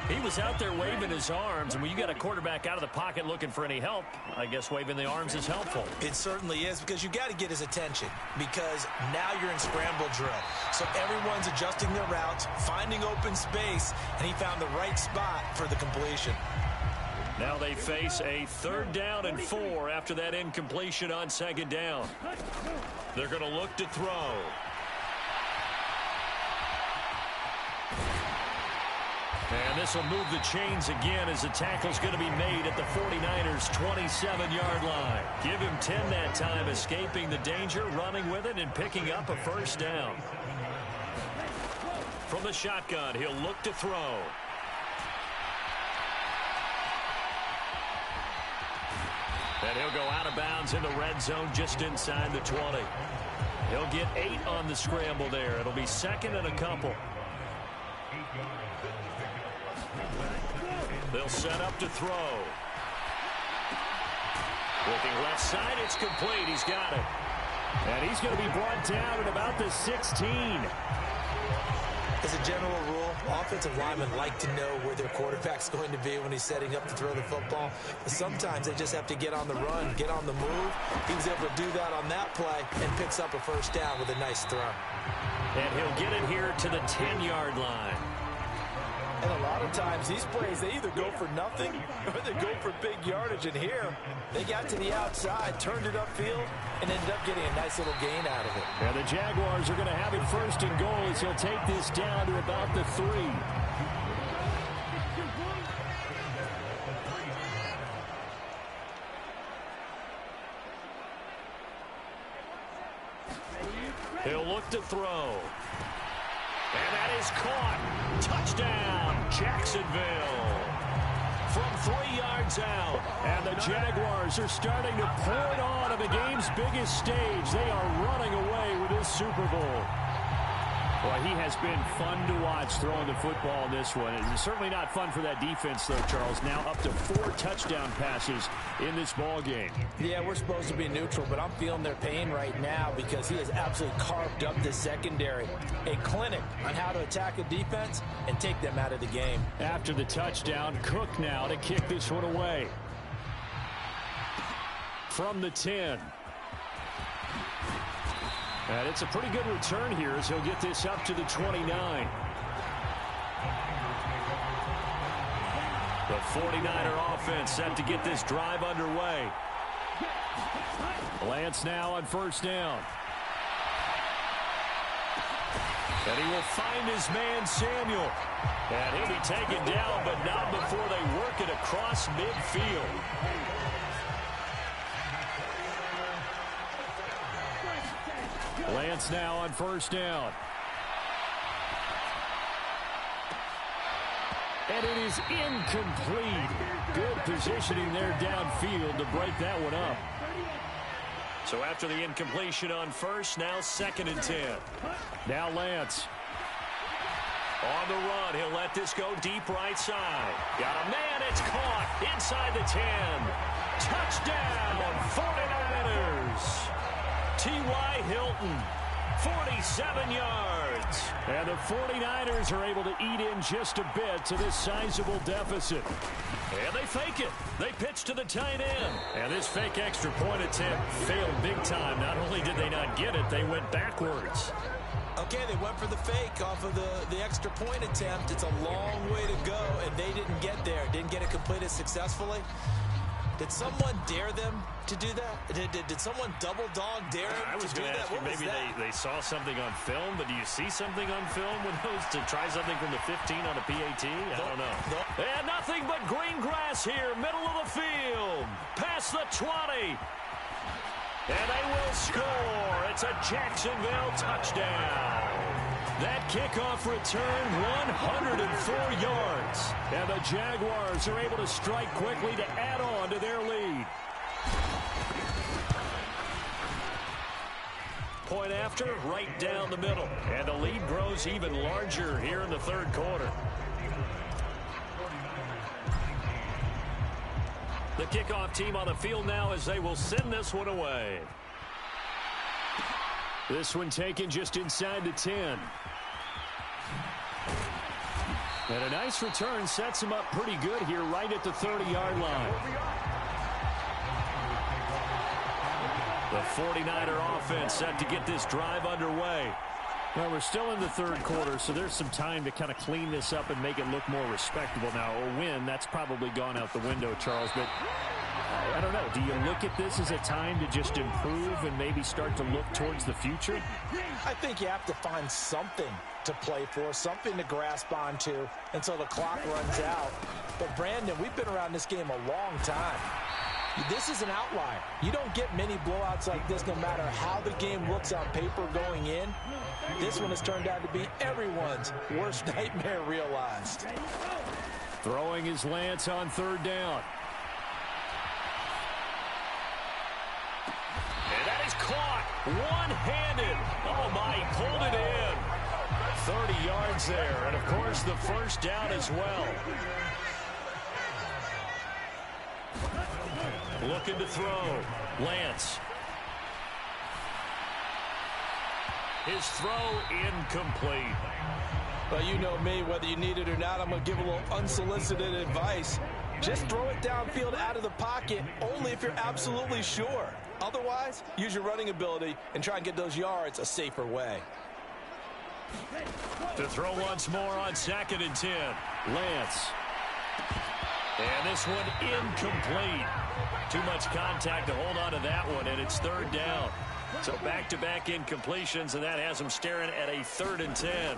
[SPEAKER 2] He was out there waving his arms, and when you got a quarterback out of the pocket looking for any help, I guess waving the arms is helpful.
[SPEAKER 1] It certainly is, because you got to get his attention, because now you're in scramble drill. So everyone's adjusting their routes, finding open space, and he found the right spot for the completion.
[SPEAKER 2] Now they face a 3rd down and 4 after that incompletion on 2nd down. They're going to look to throw. And this will move the chains again as the tackle's going to be made at the 49ers' 27-yard line. Give him 10 that time, escaping the danger, running with it, and picking up a 1st down. From the shotgun, he'll look to throw. And he'll go out of bounds in the red zone just inside the 20. He'll get 8 on the scramble there. It'll be 2nd and a couple. They'll set up to throw. Looking left side, it's complete. He's got it.
[SPEAKER 3] And he's going to be brought down at about the 16.
[SPEAKER 1] As a general rule, offensive linemen like to know where their quarterback's going to be when he's setting up to throw the football. But sometimes they just have to get on the run, get on the move. He was able to do that on that play and picks up a first down with a nice throw.
[SPEAKER 2] And he'll get it here to the 10-yard line.
[SPEAKER 1] And a lot of times these plays, they either go for nothing or they go for big yardage. And here, they got to the outside, turned it upfield, and ended up getting a nice little gain out of it.
[SPEAKER 3] And the Jaguars are going to have it first and goal as he'll take this down to about the 3.
[SPEAKER 2] He'll look to throw. And that is caught. Touchdown, Jacksonville. From 3 yards out.
[SPEAKER 3] And the Jaguars are starting to pour it on the game's biggest stage. They are running away with this Super Bowl. Boy, he has been fun to watch throwing the football in this one. It's certainly not fun for that defense, though, Charles. Now up to 4 touchdown passes in this ball game.
[SPEAKER 1] Yeah, we're supposed to be neutral, but I'm feeling their pain right now because he has absolutely carved up the secondary. A clinic on how to attack a defense and take them out of the game.
[SPEAKER 3] After the touchdown, Cook now to kick this one away. From the 10. And it's a pretty good return here as he'll get this up to the 29.
[SPEAKER 2] The 49er offense set to get this drive underway.
[SPEAKER 3] Lance now on first down.
[SPEAKER 2] And he will find his man, Samuel. And he'll be taken down, but not before they work it across midfield.
[SPEAKER 3] Lance now on first down. And it is incomplete. Good positioning there downfield to break that one up.
[SPEAKER 2] So after the incompletion on first, now 2nd and 10.
[SPEAKER 3] Now Lance.
[SPEAKER 2] On the run, he'll let this go deep right side. Got a man, it's caught inside the 10. Touchdown, 49ers. T.Y. Hilton, 47 yards.
[SPEAKER 3] And the 49ers are able to eat in just a bit to this sizable deficit.
[SPEAKER 2] And they fake it. They pitch to the tight end.
[SPEAKER 3] And this fake extra point attempt failed big time. Not only did they not get it, they went backwards.
[SPEAKER 1] Okay, they went for the fake off of the extra point attempt. It's a long way to go, and they didn't get there. Didn't get it completed successfully. Did someone dare them to do that? Did someone double dog dare them
[SPEAKER 2] I was
[SPEAKER 1] to do
[SPEAKER 2] going to
[SPEAKER 1] that?
[SPEAKER 2] ask you, maybe they saw something on film, but do you see something on film with those to try something from the 15 on a PAT? I don't know. And nothing but green grass here, middle of the field. Past the 20. And they will score. It's a Jacksonville touchdown.
[SPEAKER 3] That kickoff return, 104 yards. And the Jaguars are able to strike quickly to add on to their lead.
[SPEAKER 2] Point after, right down the middle. And the lead grows even larger here in the 3rd quarter. The kickoff team on the field now as they will send this one away.
[SPEAKER 3] This one taken just inside the 10. And a nice return sets him up pretty good here right at the 30-yard line.
[SPEAKER 2] The 49er offense set to get this drive underway.
[SPEAKER 3] Well, we're still in the 3rd quarter, so there's some time to kind of clean this up and make it look more respectable. Now, a win, that's probably gone out the window, Charles, but I don't know. Do you look at this as a time to just improve and maybe start to look towards the future?
[SPEAKER 1] I think you have to find something to play for, something to grasp onto until the clock runs out. But, Brandon, we've been around this game a long time. This is an outlier. You don't get many blowouts like this no matter how the game looks on paper going in. This one has turned out to be everyone's worst nightmare realized.
[SPEAKER 3] Throwing is Lance on 3rd down.
[SPEAKER 2] And that is caught one-handed. Oh, my, he pulled it in. 30 yards there, and, of course, the first down as well. Looking to throw. Lance. His throw incomplete.
[SPEAKER 1] Well, you know me, whether you need it or not, I'm going to give a little unsolicited advice. Just throw it downfield out of the pocket only if you're absolutely sure. Otherwise, use your running ability and try and get those yards a safer way.
[SPEAKER 2] To throw once more on 2nd and 10. Lance. And this one incomplete. Too much contact to hold on to that one, and it's 3rd down. So back-to-back incompletions, and that has them staring at a 3rd and 10.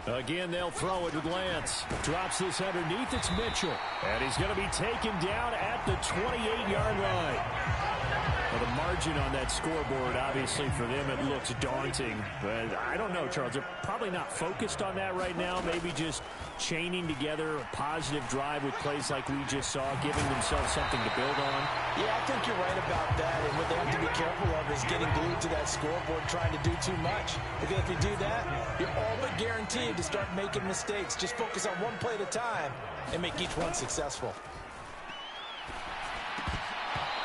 [SPEAKER 3] Again, they'll throw it with Lance. Drops this underneath. It's Mitchell. And he's going to be taken down at the 28-yard line. Well, the margin on that scoreboard, obviously, for them, it looks daunting. But I don't know, Charles. They're probably not focused on that right now. Maybe just chaining together a positive drive with plays like we just saw, giving themselves something to build on.
[SPEAKER 1] Yeah, I think you're right about that. And what they have to be careful of is getting glued to that scoreboard trying to do too much. Because if you do that, you're all but guaranteed to start making mistakes. Just focus on one play at a time and make each one successful.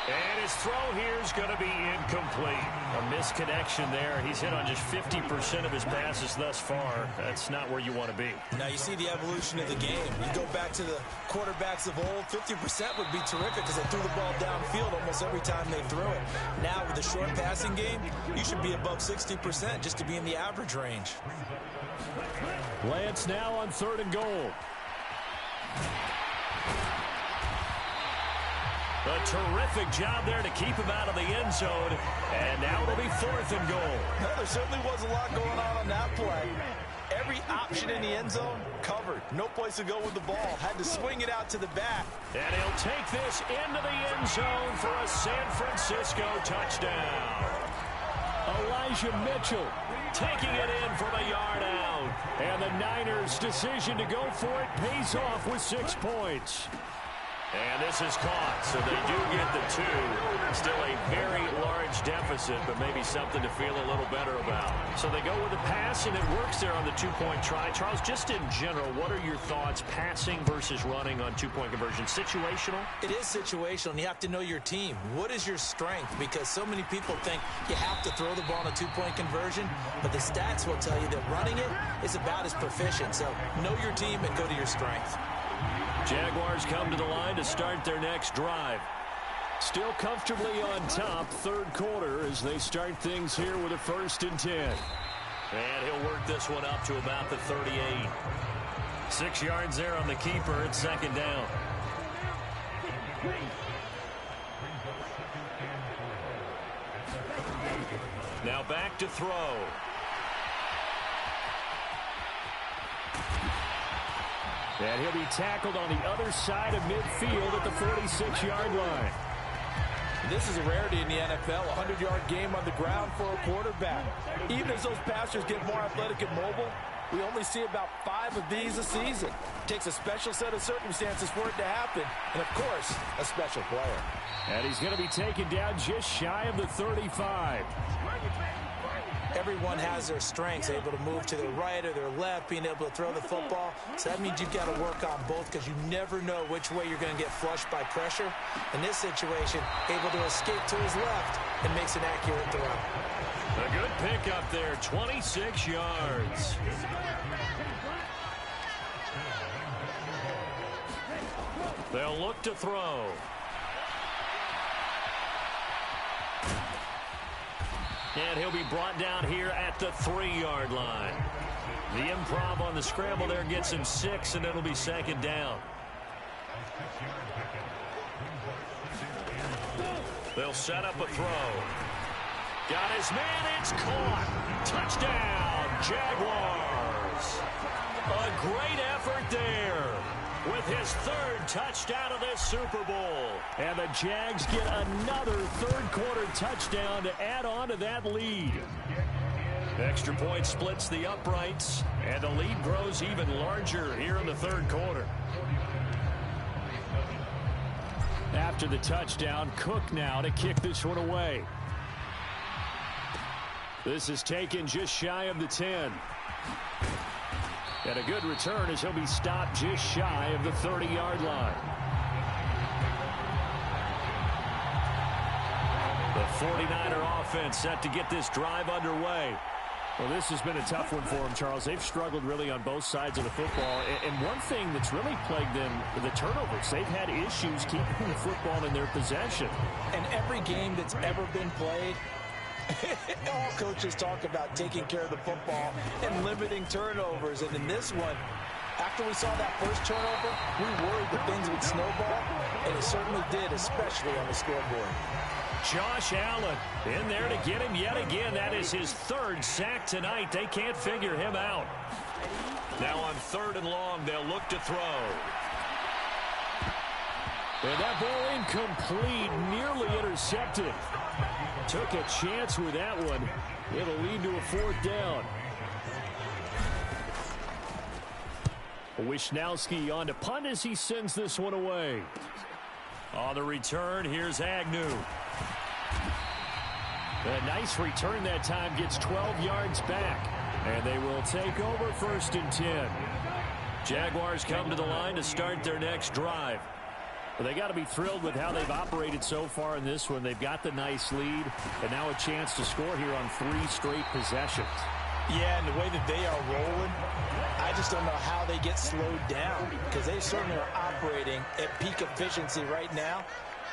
[SPEAKER 2] And his throw here is going to be incomplete. A misconnection there. He's hit on just 50% of his passes thus far. That's not where you want to be.
[SPEAKER 1] Now you see the evolution of the game. You go back to the quarterbacks of old, 50% would be terrific because they threw the ball downfield almost every time they threw it. Now with the short passing game, you should be above 60% just to be in the average range.
[SPEAKER 3] Lance now on 3rd and goal.
[SPEAKER 2] A terrific job there to keep him out of the end zone. And now it'll be 4th and goal.
[SPEAKER 1] No, there certainly was a lot going on that play. Every option in the end zone covered. No place to go with the ball. Had to swing it out to the back.
[SPEAKER 2] And he'll take this into the end zone for a San Francisco touchdown.
[SPEAKER 3] Elijah Mitchell
[SPEAKER 2] taking it in from a yard out.
[SPEAKER 3] And the Niners' decision to go for it pays off with 6 points.
[SPEAKER 2] And this is caught, so they do get the 2. Still a very large deficit, but maybe something to feel a little better about. So they go with the pass, and it works there on the 2-point try. Charles, just in general, what are your thoughts passing versus running on 2-point conversion? Situational?
[SPEAKER 1] It is situational, and you have to know your team. What is your strength? Because so many people think you have to throw the ball in a 2-point conversion, but the stats will tell you that running it is about as proficient. So know your team and go to your strength.
[SPEAKER 2] Jaguars come to the line to start their next drive.
[SPEAKER 3] Still comfortably on top, 3rd quarter, as they start things here with a 1st and 10.
[SPEAKER 2] And he'll work this one up to about the 38. 6 yards there on the keeper. It's 2nd down. Now back to throw.
[SPEAKER 3] And he'll be tackled on the other side of midfield at the 46-yard line.
[SPEAKER 1] This is a rarity in the NFL, a 100-yard game on the ground for a quarterback. Even as those passers get more athletic and mobile, we only see about 5 of these a season. It takes a special set of circumstances for it to happen, and, of course, a special player.
[SPEAKER 3] And he's going to be taken down just shy of the 35.
[SPEAKER 1] Everyone has their strengths, able to move to their right or their left, being able to throw the football. So that means you've got to work on both because you never know which way you're going to get flushed by pressure. In this situation, able to escape to his left and makes an accurate throw.
[SPEAKER 2] A good pickup there, 26 yards. They'll look to throw. And he'll be brought down here at the 3-yard line. The improv on the scramble there gets him 6, and it'll be 2nd down. They'll set up a throw. Got his man, it's caught. Touchdown, Jaguars. A great effort there with his 3rd touchdown of this Super Bowl.
[SPEAKER 3] And the Jags get another 3rd quarter touchdown to add on to that lead.
[SPEAKER 2] Extra point splits the uprights, and the lead grows even larger here in the 3rd quarter.
[SPEAKER 3] After the touchdown, Cook now to kick this one away. This is taken just shy of the 10. And a good return as he'll be stopped just shy of the 30-yard line.
[SPEAKER 2] 49er offense set to get this drive underway.
[SPEAKER 3] Well, this has been a tough one for them, Charles. They've struggled really on both sides of the football. And one thing that's really plagued them, the turnovers. They've had issues keeping the football in their possession.
[SPEAKER 1] And every game that's ever been played, all coaches talk about taking care of the football and limiting turnovers. And in this one, after we saw that first turnover, we worried that things would snowball, and it certainly did, especially on the scoreboard.
[SPEAKER 2] Josh Allen in there to get him yet again. That is his third sack tonight. They can't figure him out. Now on 3rd and long, they'll look to throw.
[SPEAKER 3] And that ball incomplete, nearly intercepted. Took a chance with that one. It'll lead to a 4th down. Wishnowski on to punt as he sends this one away.
[SPEAKER 2] On the return, here's Agnew.
[SPEAKER 3] A nice return that time, gets 12 yards back. And they will take over 1st and 10.
[SPEAKER 2] Jaguars come to the line to start their next drive.
[SPEAKER 3] Well, they got to be thrilled with how they've operated so far in this one. They've got the nice lead, and now a chance to score here on 3 straight possessions.
[SPEAKER 1] Yeah, and the way that they are rolling, I just don't know how they get slowed down, because they certainly are operating at peak efficiency right now.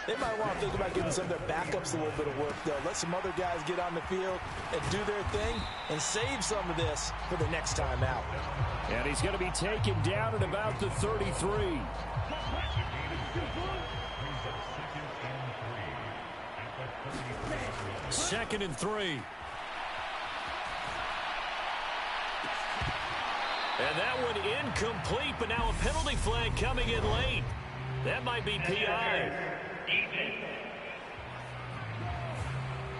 [SPEAKER 1] They might want to think about giving some of their backups a little bit of work, though. Let some other guys get on the field and do their thing and save some of this for the next time out.
[SPEAKER 3] And he's going to be taken down at about the 33.
[SPEAKER 2] 2nd and 3. And that one incomplete, but now a penalty flag coming in late. That might be PI.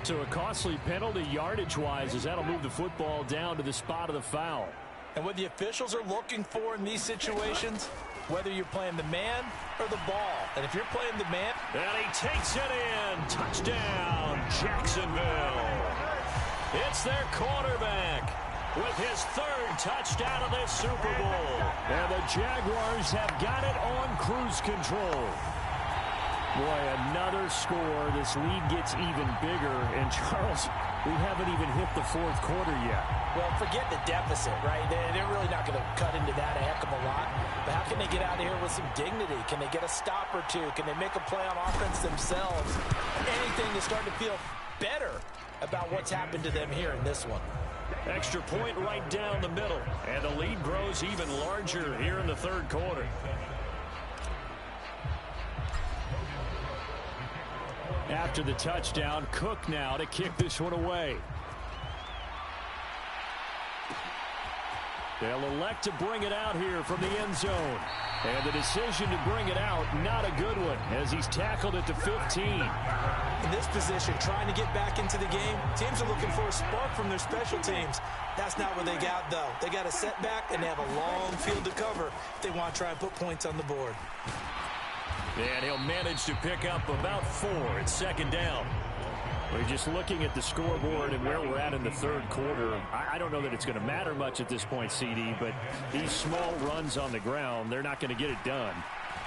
[SPEAKER 3] So a costly penalty yardage-wise, as that'll move the football down to the spot of the foul.
[SPEAKER 1] And what the officials are looking for in these situations, whether you're playing the man or the ball. And if you're playing the man...
[SPEAKER 2] And he takes it in. Touchdown, Jacksonville. It's their quarterback with his 3rd touchdown of this Super Bowl.
[SPEAKER 3] And the Jaguars have got it on cruise control. Boy, another score. This lead gets even bigger. And, Charles, we haven't even hit the 4th quarter yet.
[SPEAKER 1] Well, forget the deficit, right? They're really not going to cut into that a heck of a lot. But how can they get out of here with some dignity? Can they get a stop or two? Can they make a play on offense themselves? Anything to start to feel better about what's happened to them here in this one.
[SPEAKER 2] Extra point right down the middle. And the lead grows even larger here in the 3rd quarter.
[SPEAKER 3] After the touchdown, Cook now to kick this one away. They'll elect to bring it out here from the end zone. And the decision to bring it out, not a good one, as he's tackled at the 15.
[SPEAKER 1] In this position, trying to get back into the game, teams are looking for a spark from their special teams. That's not what they got, though. They got a setback, and they have a long field to cover if they want to try and put points on the board.
[SPEAKER 2] And he'll manage to pick up about 4 at 2nd down.
[SPEAKER 3] We're just looking at the scoreboard and where we're at in the 3rd quarter. I don't know that it's going to matter much at this point, CD, but these small runs on the ground, they're not going to get it done.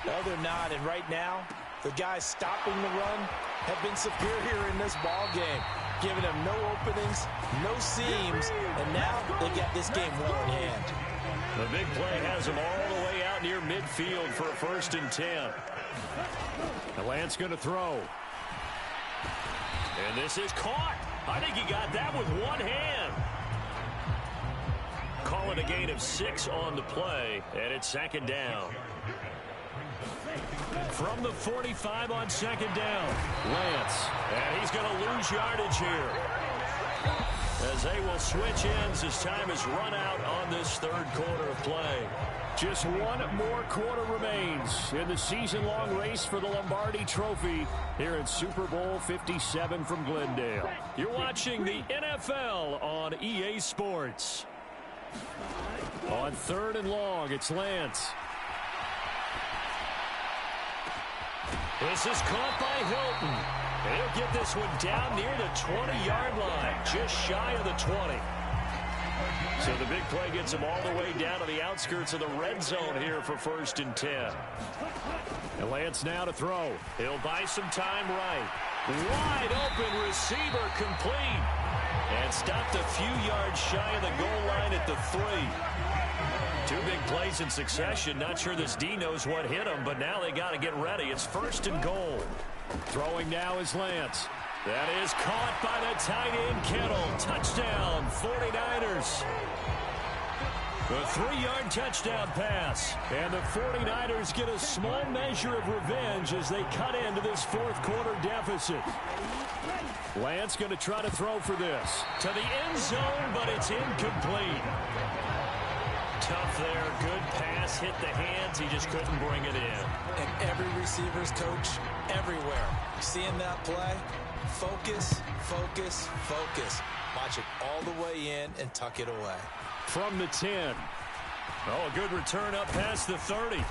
[SPEAKER 1] No, they're not. And right now, the guys stopping the run have been superior in this ball game, giving them no openings, no seams, and now they got this game well in hand.
[SPEAKER 2] The big play has them all the way out near midfield for a 1st and 10.
[SPEAKER 3] The Lance going to throw.
[SPEAKER 2] And this is caught. I think he got that with one hand. Call it a gain of 6 on the play, and it's 2nd down. From the 45 on 2nd down, Lance. And he's going to lose yardage here, as they will switch ends as time is run out on this 3rd quarter of play.
[SPEAKER 3] Just one more quarter remains in the season-long race for the Lombardi Trophy here in Super Bowl 57 from Glendale.
[SPEAKER 2] You're watching the NFL on EA Sports.
[SPEAKER 3] On 3rd and long, it's Lance.
[SPEAKER 2] This is caught by Hilton. And he'll get this one down near the 20-yard line, just shy of the 20. So the big play gets him all the way down to the outskirts of the red zone here for 1st and 10.
[SPEAKER 3] And Lance now to throw.
[SPEAKER 2] He'll buy some time right. Wide open receiver complete. And stopped a few yards shy of the goal line at the 3. 2 big plays in succession. Not sure this D knows what hit him, but now they got to get ready. It's 1st and goal.
[SPEAKER 3] Throwing now is Lance.
[SPEAKER 2] That is caught by the tight end, Kittle. Touchdown, 49ers. A 3-yard touchdown pass.
[SPEAKER 3] And the 49ers get a small measure of revenge as they cut into this 4th quarter deficit. Lance going to try to throw for this.
[SPEAKER 2] To the end zone, but it's incomplete. Tough there. Good pass. Hit the hands. He just couldn't bring it in.
[SPEAKER 1] And every receiver's coach everywhere. Seeing that play, focus, focus, focus. Watch it all the way in and tuck it away.
[SPEAKER 3] From the 10.
[SPEAKER 2] Oh, a good return up past the 30.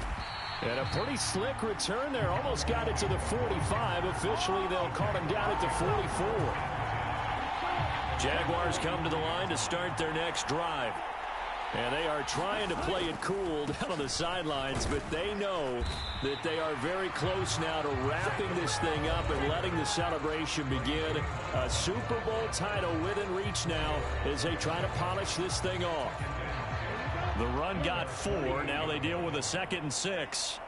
[SPEAKER 3] And a pretty slick return there. Almost got it to the 45. Officially, they'll call him down at the 44.
[SPEAKER 2] Jaguars come to the line to start their next drive.
[SPEAKER 3] And they are trying to play it cool down on the sidelines, but they know that they are very close now to wrapping this thing up and letting the celebration begin. A Super Bowl title within reach now as they try to polish this thing off.
[SPEAKER 2] The run got 4. Now they deal with a 2nd and 6.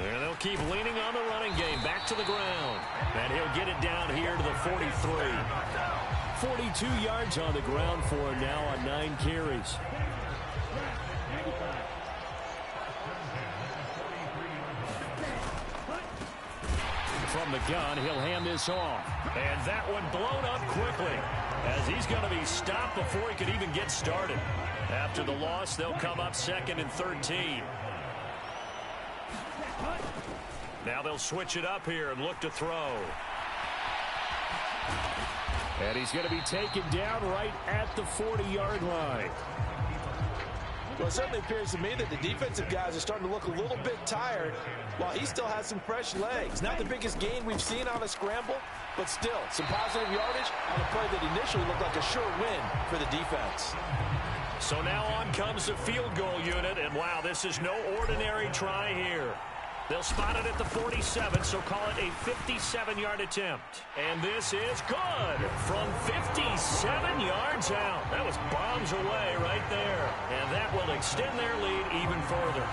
[SPEAKER 2] And they'll keep leaning on the running game. Back to the ground. And he'll get it down here to the 43.
[SPEAKER 3] 42 yards on the ground for him now on 9 carries. From the gun, he'll hand this off.
[SPEAKER 2] And that one blown up quickly as he's going to be stopped before he could even get started. After the loss, they'll come up 2nd and 13. Now they'll switch it up here and look to throw.
[SPEAKER 3] And he's going to be taken down right at the 40-yard line.
[SPEAKER 1] Well, it certainly appears to me that the defensive guys are starting to look a little bit tired while he still has some fresh legs. Not the biggest gain we've seen on a scramble, but still some positive yardage on a play that initially looked like a sure win for the defense.
[SPEAKER 2] So now on comes the field goal unit, and wow, this is no ordinary try here. They'll spot it at the 47, so call it a 57-yard attempt. And this is good from 57 yards out. That was bombs away right there. And that will extend their lead even further.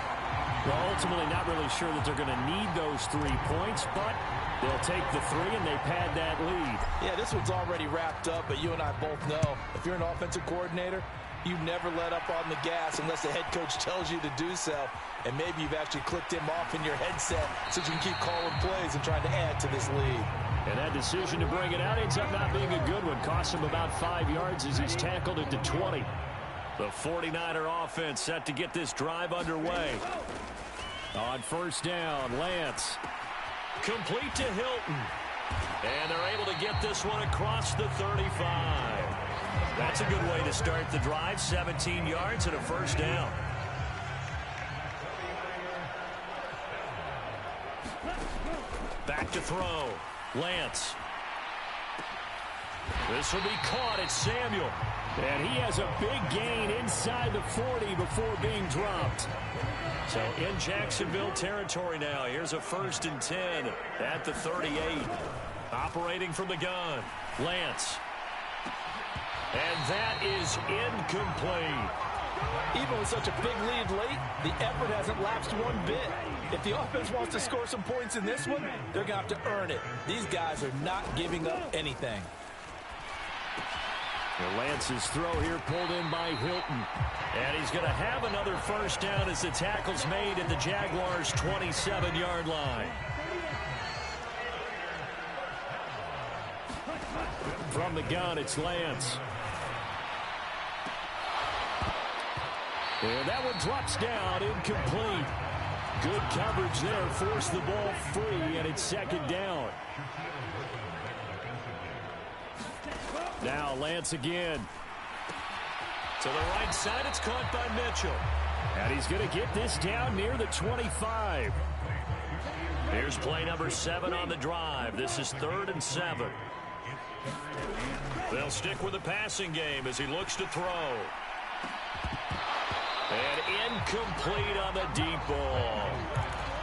[SPEAKER 3] Well, ultimately not really sure that they're going to need those 3 points, but they'll take the 3 and they pad that lead.
[SPEAKER 1] Yeah, this one's already wrapped up, but you and I both know if you're an offensive coordinator, you never let up on the gas unless the head coach tells you to do so. And maybe you've actually clicked him off in your headset so you can keep calling plays and trying to add to this lead.
[SPEAKER 3] And that decision to bring it out ends up not being a good one. Cost him about 5 yards as he's tackled at the 20.
[SPEAKER 2] The 49er offense set to get this drive underway.
[SPEAKER 3] On 1st down, Lance.
[SPEAKER 2] Complete to Hilton. And they're able to get this one across the 35. That's a good way to start the drive. 17 yards and a 1st down. Back to throw. Lance. This will be caught at Samuel.
[SPEAKER 3] And he has a big gain inside the 40 before being dropped.
[SPEAKER 2] So in Jacksonville territory now. Here's a 1st and 10 at the 38. Operating from the gun. Lance. And that is incomplete.
[SPEAKER 1] Even with such a big lead late, the effort hasn't lapsed one bit. If the offense wants to score some points in this one, they're going to have to earn it. These guys are not giving up anything.
[SPEAKER 3] Lance's throw here pulled in by Hilton.
[SPEAKER 2] And he's going to have another 1st down as the tackle's made at the Jaguars' 27-yard line.
[SPEAKER 3] From the gun, it's Lance. And that one drops down, incomplete. Good coverage there, forced the ball free, and it's 2nd down. Now Lance again.
[SPEAKER 2] To the right side, it's caught by Mitchell.
[SPEAKER 3] And he's going to get this down near the 25.
[SPEAKER 2] Here's play number 7 on the drive. This is 3rd and 7. They'll stick with the passing game as he looks to throw. And incomplete on the deep ball.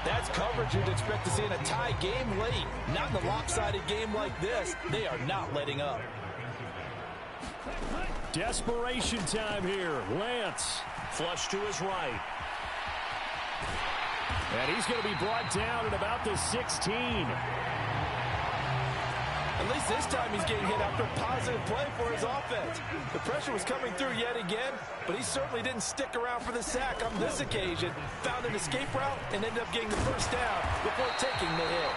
[SPEAKER 1] That's coverage you'd expect to see in a tie game late. Not in a lopsided game like this. They are not letting up.
[SPEAKER 3] Desperation time here. Lance.
[SPEAKER 2] Flush to his right.
[SPEAKER 3] And he's going to be brought down at about the 16.
[SPEAKER 1] At least this time he's getting hit after a positive play for his offense. The pressure was coming through yet again, but he certainly didn't stick around for the sack on this occasion. Found an escape route and ended up getting the first down before taking the hit.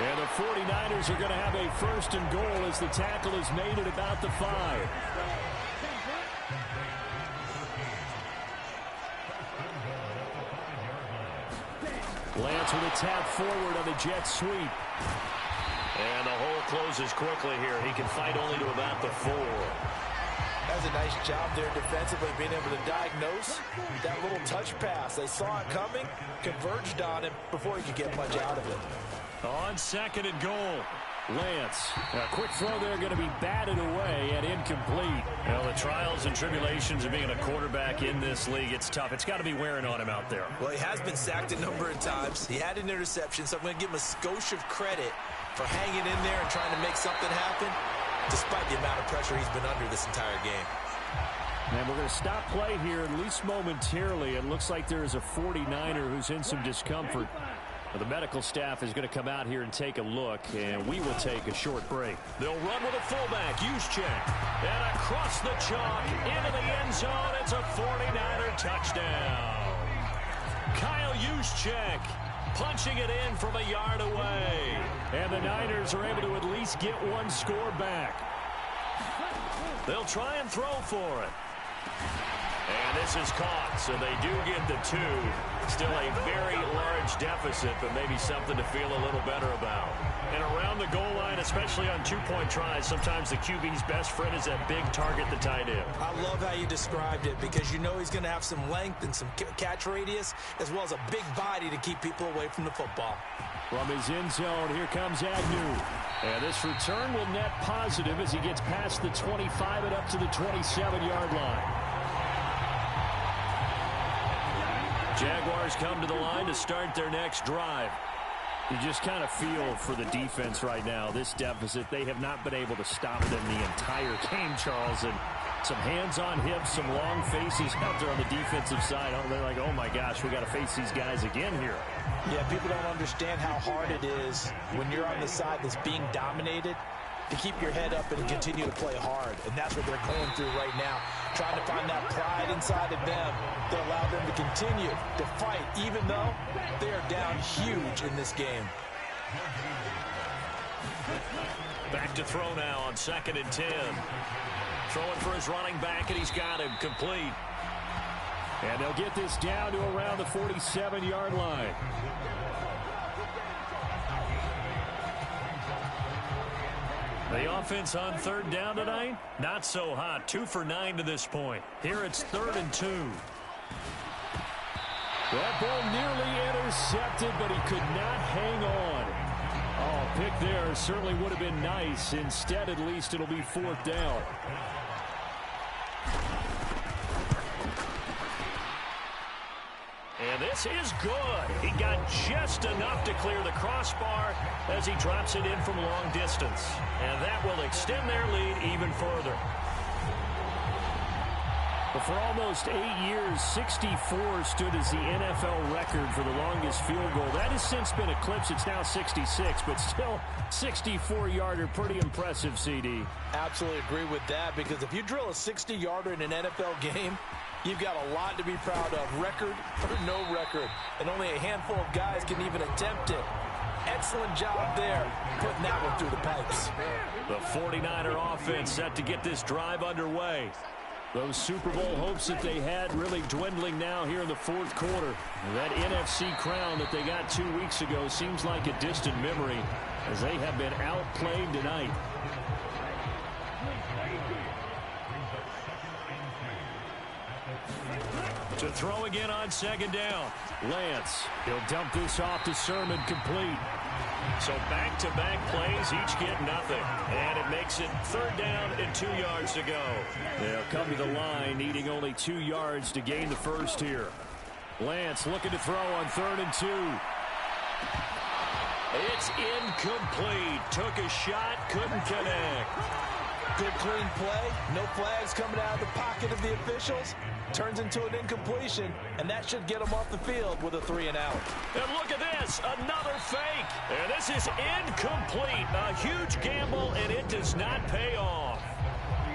[SPEAKER 3] And the 49ers are going to have a first and goal as the tackle is made at about the 5. Lance with a tap forward on the jet sweep.
[SPEAKER 2] And the hole closes quickly here. He can fight only to about the 4.
[SPEAKER 1] That's a nice job there defensively, being able to diagnose that little touch pass. They saw it coming, converged on him before he could get much out of it.
[SPEAKER 3] On second and goal, Lance. A quick throw there going to be batted away and incomplete.
[SPEAKER 2] Well, the trials and tribulations of being a quarterback in this league, it's tough. It's got to be wearing on him out there.
[SPEAKER 1] Well, he has been sacked a number of times. He had an interception, so I'm going to give him a skosh of credit for hanging in there and trying to make something happen, despite the amount of pressure he's been under this entire game.
[SPEAKER 3] And we're going to stop play here, at least momentarily. It looks like there is a 49er who's in some discomfort. The medical staff is going to come out here and take a look, and we will take a short break.
[SPEAKER 2] They'll run with a fullback, Juszczyk. And across the chalk, into the end zone, it's a 49er touchdown. Kyle Juszczyk punching it in from a yard away.
[SPEAKER 3] And the Niners are able to at least get one score back.
[SPEAKER 2] They'll try and throw for it. And this is caught, so they do get the 2. Still a very large deficit, but maybe something to feel a little better about. And around the goal line, especially on two-point tries, sometimes the QB's best friend is that big target, the tight end.
[SPEAKER 1] I love how you described it, because you know he's going to have some length and some catch radius, as well as a big body to keep people away from the football.
[SPEAKER 3] From his end zone, here comes Agnew. And this return will net positive as he gets past the 25 and up to the 27-yard line.
[SPEAKER 2] Jaguars come to the line to start their next drive.
[SPEAKER 3] You just kind of feel for the defense right now. This deficit, they have not been able to stop them the entire game, Charles. And some hands on hips, some long faces out there on the defensive side. They're like, oh my gosh, we got to face these guys again here.
[SPEAKER 1] Yeah, people don't understand how hard it is when you're on the side that's being dominated to keep your head up and continue to play hard. And that's what they're going through right now, trying to find that pride inside of them to allow them to continue to fight, even though they are down huge in this game.
[SPEAKER 2] Back to throw now on 2nd and 10. Throwing for his running back, and he's got him complete.
[SPEAKER 3] And they'll get this down to around the 47-yard line.
[SPEAKER 2] The offense on 3rd down tonight, not so hot. 2 for 9 to this point. Here it's 3rd and 2.
[SPEAKER 3] That ball nearly intercepted, but he could not hang on. Oh, pick there certainly would have been nice. Instead, at least it'll be 4th down.
[SPEAKER 2] And this is good. He got just enough to clear the crossbar as he drops it in from long distance. And that will extend their lead even further.
[SPEAKER 3] But for almost 8 years, 64 stood as the NFL record for the longest field goal. That has since been eclipsed. It's now 66, but still 64-yarder. Pretty impressive, CD.
[SPEAKER 1] Absolutely agree with that, because if you drill a 60-yarder in an NFL game, you've got a lot to be proud of, record or no record. And only a handful of guys can even attempt it. Excellent job there, putting that one through the pipes.
[SPEAKER 2] The 49er offense set to get this drive underway.
[SPEAKER 3] Those Super Bowl hopes that they had really dwindling now here in the 4th quarter. That NFC crown that they got 2 weeks ago seems like a distant memory, as they have been outplayed tonight.
[SPEAKER 2] To throw again on 2nd down.
[SPEAKER 3] Lance, he'll dump this off to Sermon, complete.
[SPEAKER 2] So back-to-back plays, each get nothing. And it makes it 3rd down and 2 yards to go.
[SPEAKER 3] They'll come to the line, needing only 2 yards to gain the first here. Lance looking to throw on 3rd and 2.
[SPEAKER 2] It's incomplete. Took a shot, couldn't connect.
[SPEAKER 1] Good clean play. No flags coming out of the pocket of the officials. Turns into an incompletion, and that should get them off the field with a 3-and-out.
[SPEAKER 2] And look at this, another fake. And this is incomplete. A huge gamble, and it does not pay off.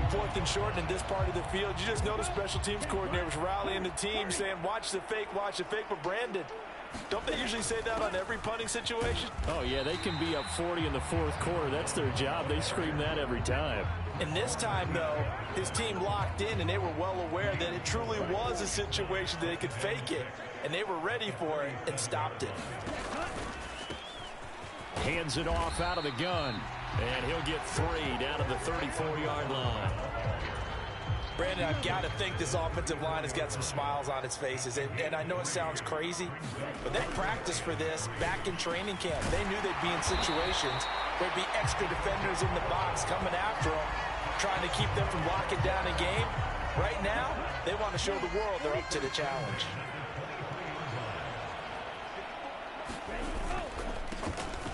[SPEAKER 1] 4th and short in this part of the field. You just notice special teams coordinators rallying the team saying, watch the fake, but Brandon, don't they usually say that on every punting situation?
[SPEAKER 3] Oh, yeah, they can be up 40 in the 4th quarter. That's their job. They scream that every time.
[SPEAKER 1] And this time, though, his team locked in, and they were well aware that it truly was a situation that they could fake it, and they were ready for it and stopped it.
[SPEAKER 3] Hands it off out of the gun.
[SPEAKER 2] And he'll get 3 down to the 34-yard line.
[SPEAKER 1] Brandon, I've got to think this offensive line has got some smiles on its faces. And I know it sounds crazy, but they practiced for this back in training camp. They knew they'd be in situations where there'd be extra defenders in the box coming after them, trying to keep them from locking down a game. Right now, they want to show the world they're up to the challenge.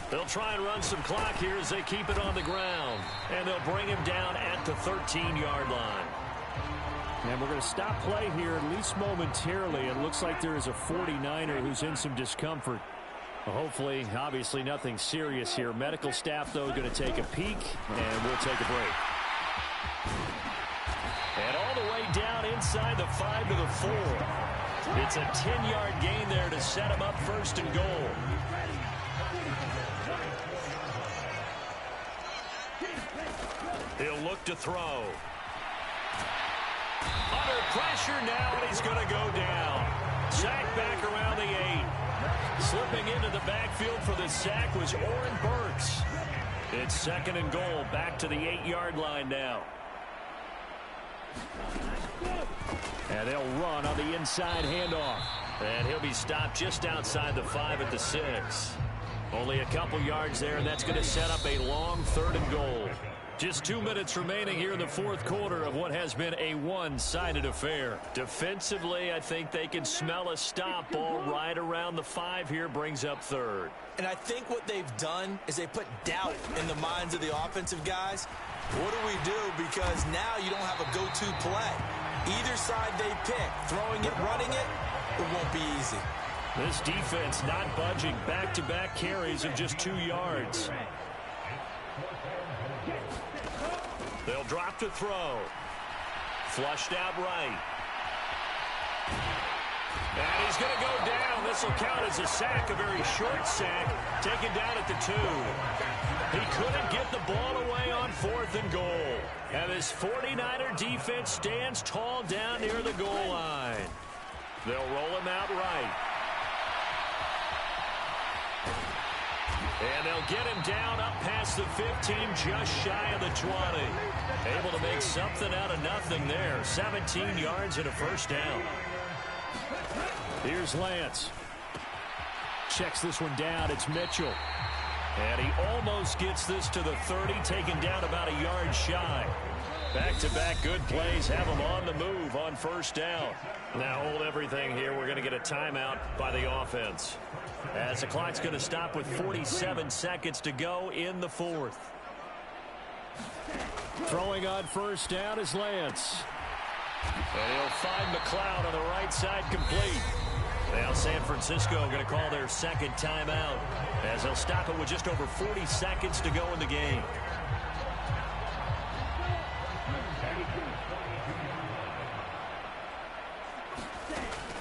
[SPEAKER 2] They'll try and run some clock here as they keep it on the ground. And they'll bring him down at the 13-yard line.
[SPEAKER 3] And we're going to stop play here, at least momentarily. It looks like there is a 49er who's in some discomfort. Well, hopefully, obviously, nothing serious here. Medical staff, though, going to take a peek, and we'll take a break.
[SPEAKER 2] And all the way down inside the 5 to the 4. It's a 10-yard gain there to set him up 1st and goal. He'll look to throw. Under pressure now, and he's going to go down. Sack back around the 8. Slipping into the backfield for the sack was Oren Burks. It's 2nd and goal, back to the 8-yard line now.
[SPEAKER 3] And they'll run on the inside handoff.
[SPEAKER 2] And he'll be stopped just outside the 5 at the 6. Only a couple yards there, and that's going to set up a long 3rd and goal. Just 2 minutes remaining here in the 4th quarter of what has been a one-sided affair. Defensively, I think they can smell a stop. Ball right around the 5 here brings up 3rd.
[SPEAKER 1] And I think what they've done is they put doubt in the minds of the offensive guys. What do we do? Because now you don't have a go-to play. Either side they pick, throwing it, running it, it won't be easy.
[SPEAKER 2] This defense not budging. Back-to-back carries of just 2 yards. They'll drop to throw. Flushed out right. And he's going to go down. This will count as a sack, a very short sack, taken down at the 2. He couldn't get the ball away on 4th and goal. And this 49er defense stands tall down near the goal line. They'll roll him out right. And they'll get him down up past the 15, just shy of the 20. Able to make something out of nothing there. 17 yards and a 1st down.
[SPEAKER 3] Here's Lance. Checks this one down. It's Mitchell.
[SPEAKER 2] And he almost gets this to the 30, taken down about a yard shy. Back-to-back good plays have him on the move on 1st down. Now hold everything here. We're going to get a timeout by the offense, as the clock's going to stop with 47 seconds to go in the 4th.
[SPEAKER 3] Throwing on 1st down is Lance.
[SPEAKER 2] And he'll find McLeod on the right side, complete. Now San Francisco going to call their 2nd timeout, as they'll stop it with just over 40 seconds to go in the game.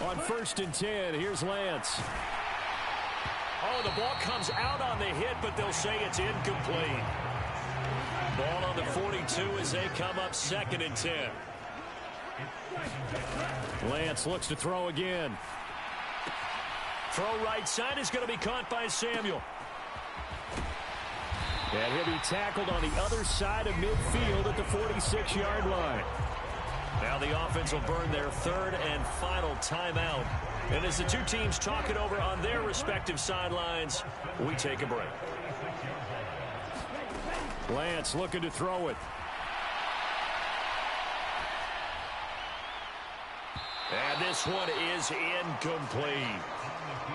[SPEAKER 3] On 1st and 10, here's Lance.
[SPEAKER 2] Oh, the ball comes out on the hit, but they'll say it's incomplete. Ball on the 42 as they come up 2nd and 10.
[SPEAKER 3] Lance looks to throw again.
[SPEAKER 2] Throw right side is going to be caught by Samuel.
[SPEAKER 3] And he'll be tackled on the other side of midfield at the 46-yard line.
[SPEAKER 2] Now the offense will burn their 3rd and final timeout. And as the two teams talk it over on their respective sidelines, we take a break.
[SPEAKER 3] Lance looking to throw it.
[SPEAKER 2] And And this one is incomplete.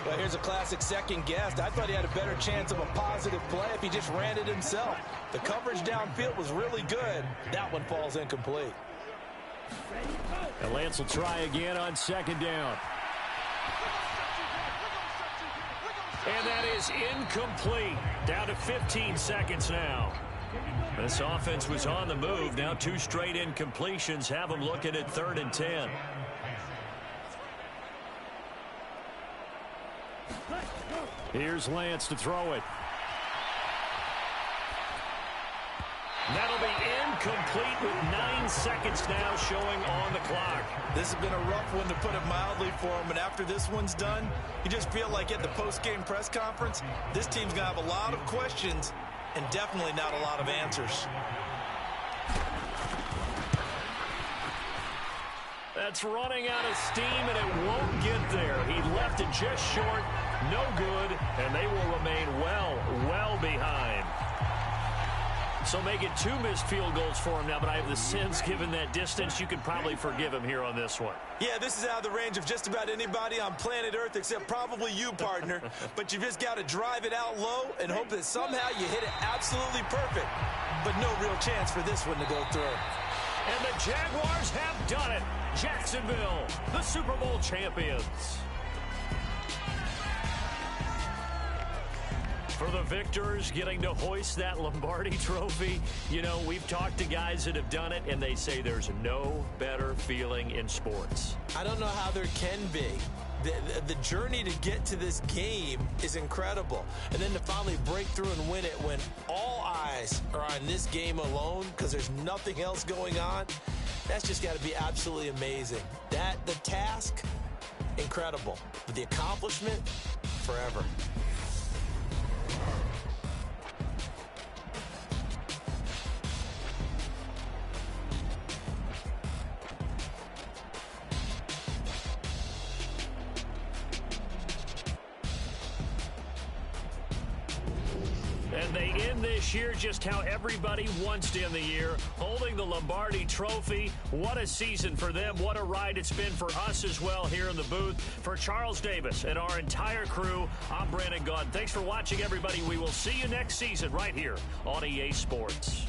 [SPEAKER 1] Well, here's a classic second guess. I thought he had a better chance of a positive play if he just ran it himself. The coverage downfield was really good. That one falls incomplete.
[SPEAKER 3] And Lance will try again on second down.
[SPEAKER 2] And that is incomplete. Down to 15 seconds now. This offense was on the move. Now 2 straight incompletions have them looking at 3rd and 10.
[SPEAKER 3] Here's Lance to throw it.
[SPEAKER 2] That'll be incomplete with 9 seconds now showing on the clock.
[SPEAKER 1] This has been a rough one, to put it mildly, for him. And after this one's done, you just feel like at the post-game press conference, this team's going to have a lot of questions and definitely not a lot of answers.
[SPEAKER 2] That's running out of steam, and it won't get there. He left it just short, no good, and they will remain well behind. So make it 2 missed field goals for him now, but I have the sense, given that distance, you could probably forgive him here on this one.
[SPEAKER 1] Yeah, this is out of the range of just about anybody on planet Earth except probably you, partner. But you've just got to drive it out low and hope that somehow you hit it absolutely perfect. But no real chance for this one to go through.
[SPEAKER 2] And the Jaguars have done it. Jacksonville, the Super Bowl champions. For the victors, getting to hoist that Lombardi trophy, you know, we've talked to guys that have done it, and they say there's no better feeling in sports.
[SPEAKER 1] I don't know how there can be. The journey to get to this game is incredible. And then to finally break through and win it when all eyes are on this game alone because there's nothing else going on, that's just got to be absolutely amazing. The task, incredible. But the accomplishment, forever.
[SPEAKER 2] And they end this year just how everybody wants to end the year, holding the Lombardi trophy. What a season for them. What a ride it's been for us as well here in the booth. For Charles Davis and our entire crew, I'm Brandon Gaudin. Thanks for watching, everybody. We will see you next season right here on EA Sports.